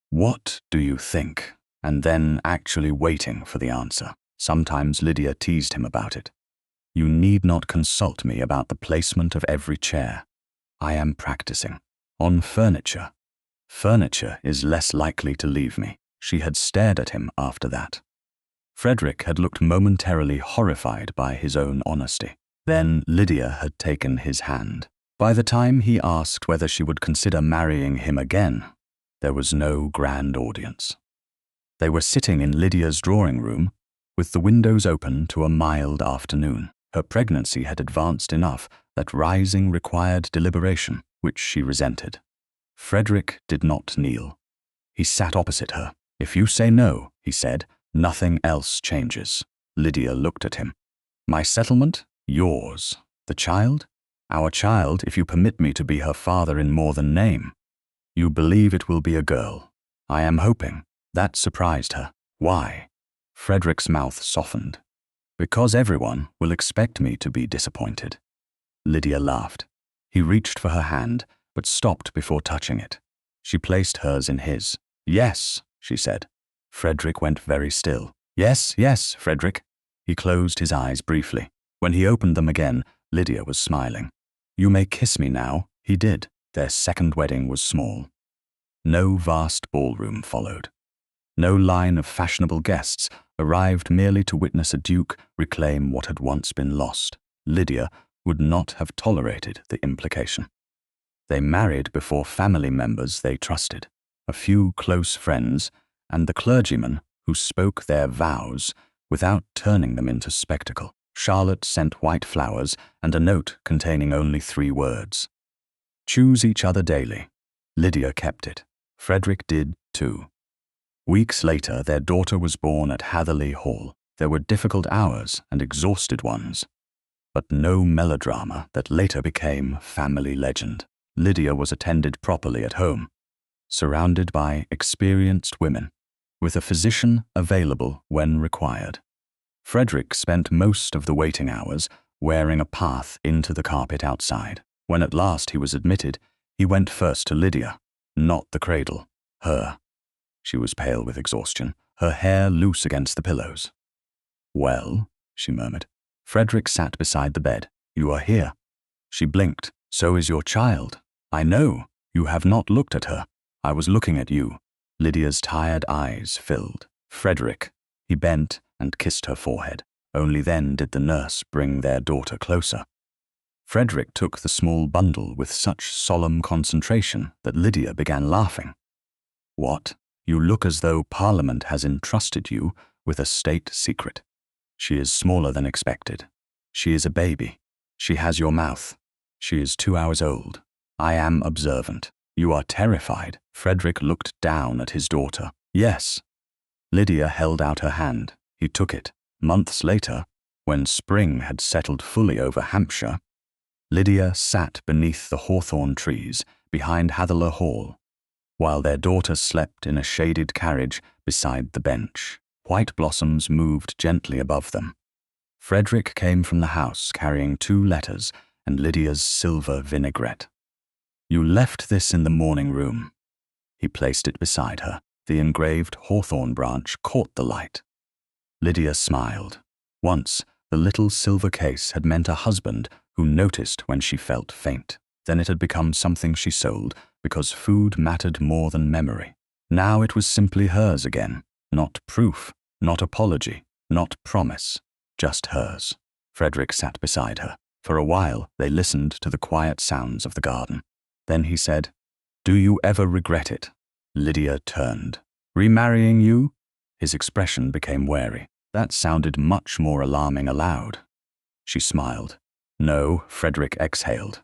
"What do you think?" and then actually waiting for the answer. Sometimes Lydia teased him about it. "You need not consult me about the placement of every chair. I am practicing. On furniture. Furniture is less likely to leave me." She had stared at him after that. Frederick had looked momentarily horrified by his own honesty. Then Lydia had taken his hand. By the time he asked whether she would consider marrying him again, there was no grand audience. They were sitting in Lydia's drawing room, with the windows open to a mild afternoon. Her pregnancy had advanced enough that rising required deliberation, which she resented. Frederick did not kneel. He sat opposite her. "If you say no," he said, "nothing else changes." Lydia looked at him. "My settlement? Yours. The child? Our child, if you permit me to be her father in more than name. You believe it will be a girl. I am hoping." That surprised her. "Why?" Frederick's mouth softened. "Because everyone will expect me to be disappointed." Lydia laughed. He reached for her hand, but stopped before touching it. She placed hers in his. "Yes," she said. Frederick went very still. "Yes, yes, Frederick." He closed his eyes briefly. When he opened them again, Lydia was smiling. "You may kiss me now." He did. Their second wedding was small. No vast ballroom followed. No line of fashionable guests arrived merely to witness a duke reclaim what had once been lost. Lydia would not have tolerated the implication. They married before family members they trusted, a few close friends, and the clergyman who spoke their vows without turning them into spectacle. Charlotte sent white flowers and a note containing only 3 words. "Choose each other daily." Lydia kept it. Frederick did too. Weeks later, their daughter was born at Hatherley Hall. There were difficult hours and exhausted ones, but no melodrama that later became family legend. Lydia was attended properly at home, surrounded by experienced women, with a physician available when required. Frederick spent most of the waiting hours wearing a path into the carpet outside. When at last he was admitted, he went first to Lydia, not the cradle, her. She was pale with exhaustion, her hair loose against the pillows. "Well," she murmured. Frederick sat beside the bed. "You are here." She blinked. "So is your child." "I know. You have not looked at her. I was looking at you." Lydia's tired eyes filled. "Frederick." He bent and kissed her forehead. Only then did the nurse bring their daughter closer. Frederick took the small bundle with such solemn concentration that Lydia began laughing. "What? You look as though Parliament has entrusted you with a state secret." "She is smaller than expected. She is a baby. She has your mouth. She is 2 hours old. I am observant." "You are terrified." Frederick looked down at his daughter. "Yes." Lydia held out her hand. He took it. Months later, when spring had settled fully over Hampshire, Lydia sat beneath the hawthorn trees behind Hatherley Hall, while their daughter slept in a shaded carriage beside the bench. White blossoms moved gently above them. Frederick came from the house carrying 2 letters and Lydia's silver vinaigrette. "You left this in the morning room." He placed it beside her. The engraved hawthorn branch caught the light. Lydia smiled. Once, the little silver case had meant a husband who noticed when she felt faint. Then it had become something she sold because food mattered more than memory. Now it was simply hers again. Not proof, not apology, not promise, just hers. Frederick sat beside her. For a while, they listened to the quiet sounds of the garden. Then he said, "Do you ever regret it?" Lydia turned. "Remarrying you?" His expression became wary. That sounded much more alarming aloud. She smiled. "No," Frederick exhaled.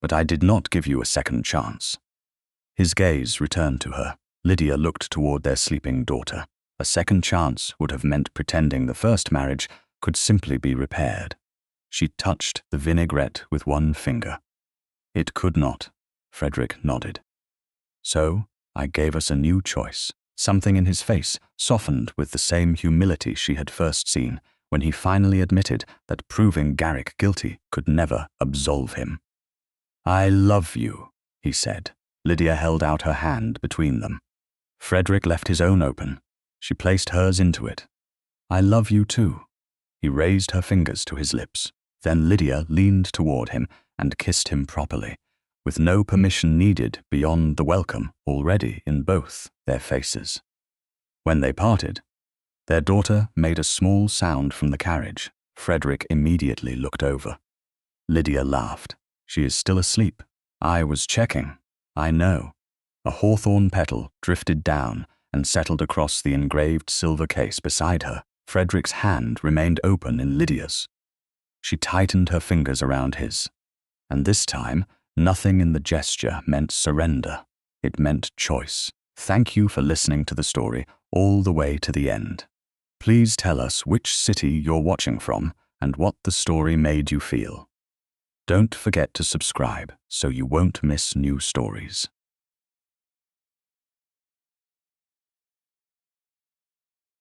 "But I did not give you a second chance." His gaze returned to her. Lydia looked toward their sleeping daughter. A second chance would have meant pretending the first marriage could simply be repaired. She touched the vinaigrette with one finger. "It could not," Frederick nodded. "So, I gave us a new choice." Something in his face softened with the same humility she had first seen when he finally admitted that proving Garrick guilty could never absolve him. "I love you," he said. Lydia held out her hand between them. Frederick left his own open. She placed hers into it. "I love you too." He raised her fingers to his lips. Then Lydia leaned toward him and kissed him properly, with no permission needed beyond the welcome already in both their faces. When they parted, Their daughter made a small sound from the carriage. Frederick immediately looked over. Lydia laughed. She is still asleep. I was checking. I know. A hawthorn petal drifted down and settled across the engraved silver case beside her. Frederick's hand remained open in Lydia's. She tightened her fingers around his. And this time, nothing in the gesture meant surrender. It meant choice. Thank you for listening to the story all the way to the end. Please tell us which city you're watching from and what the story made you feel. Don't forget to subscribe so you won't miss new stories.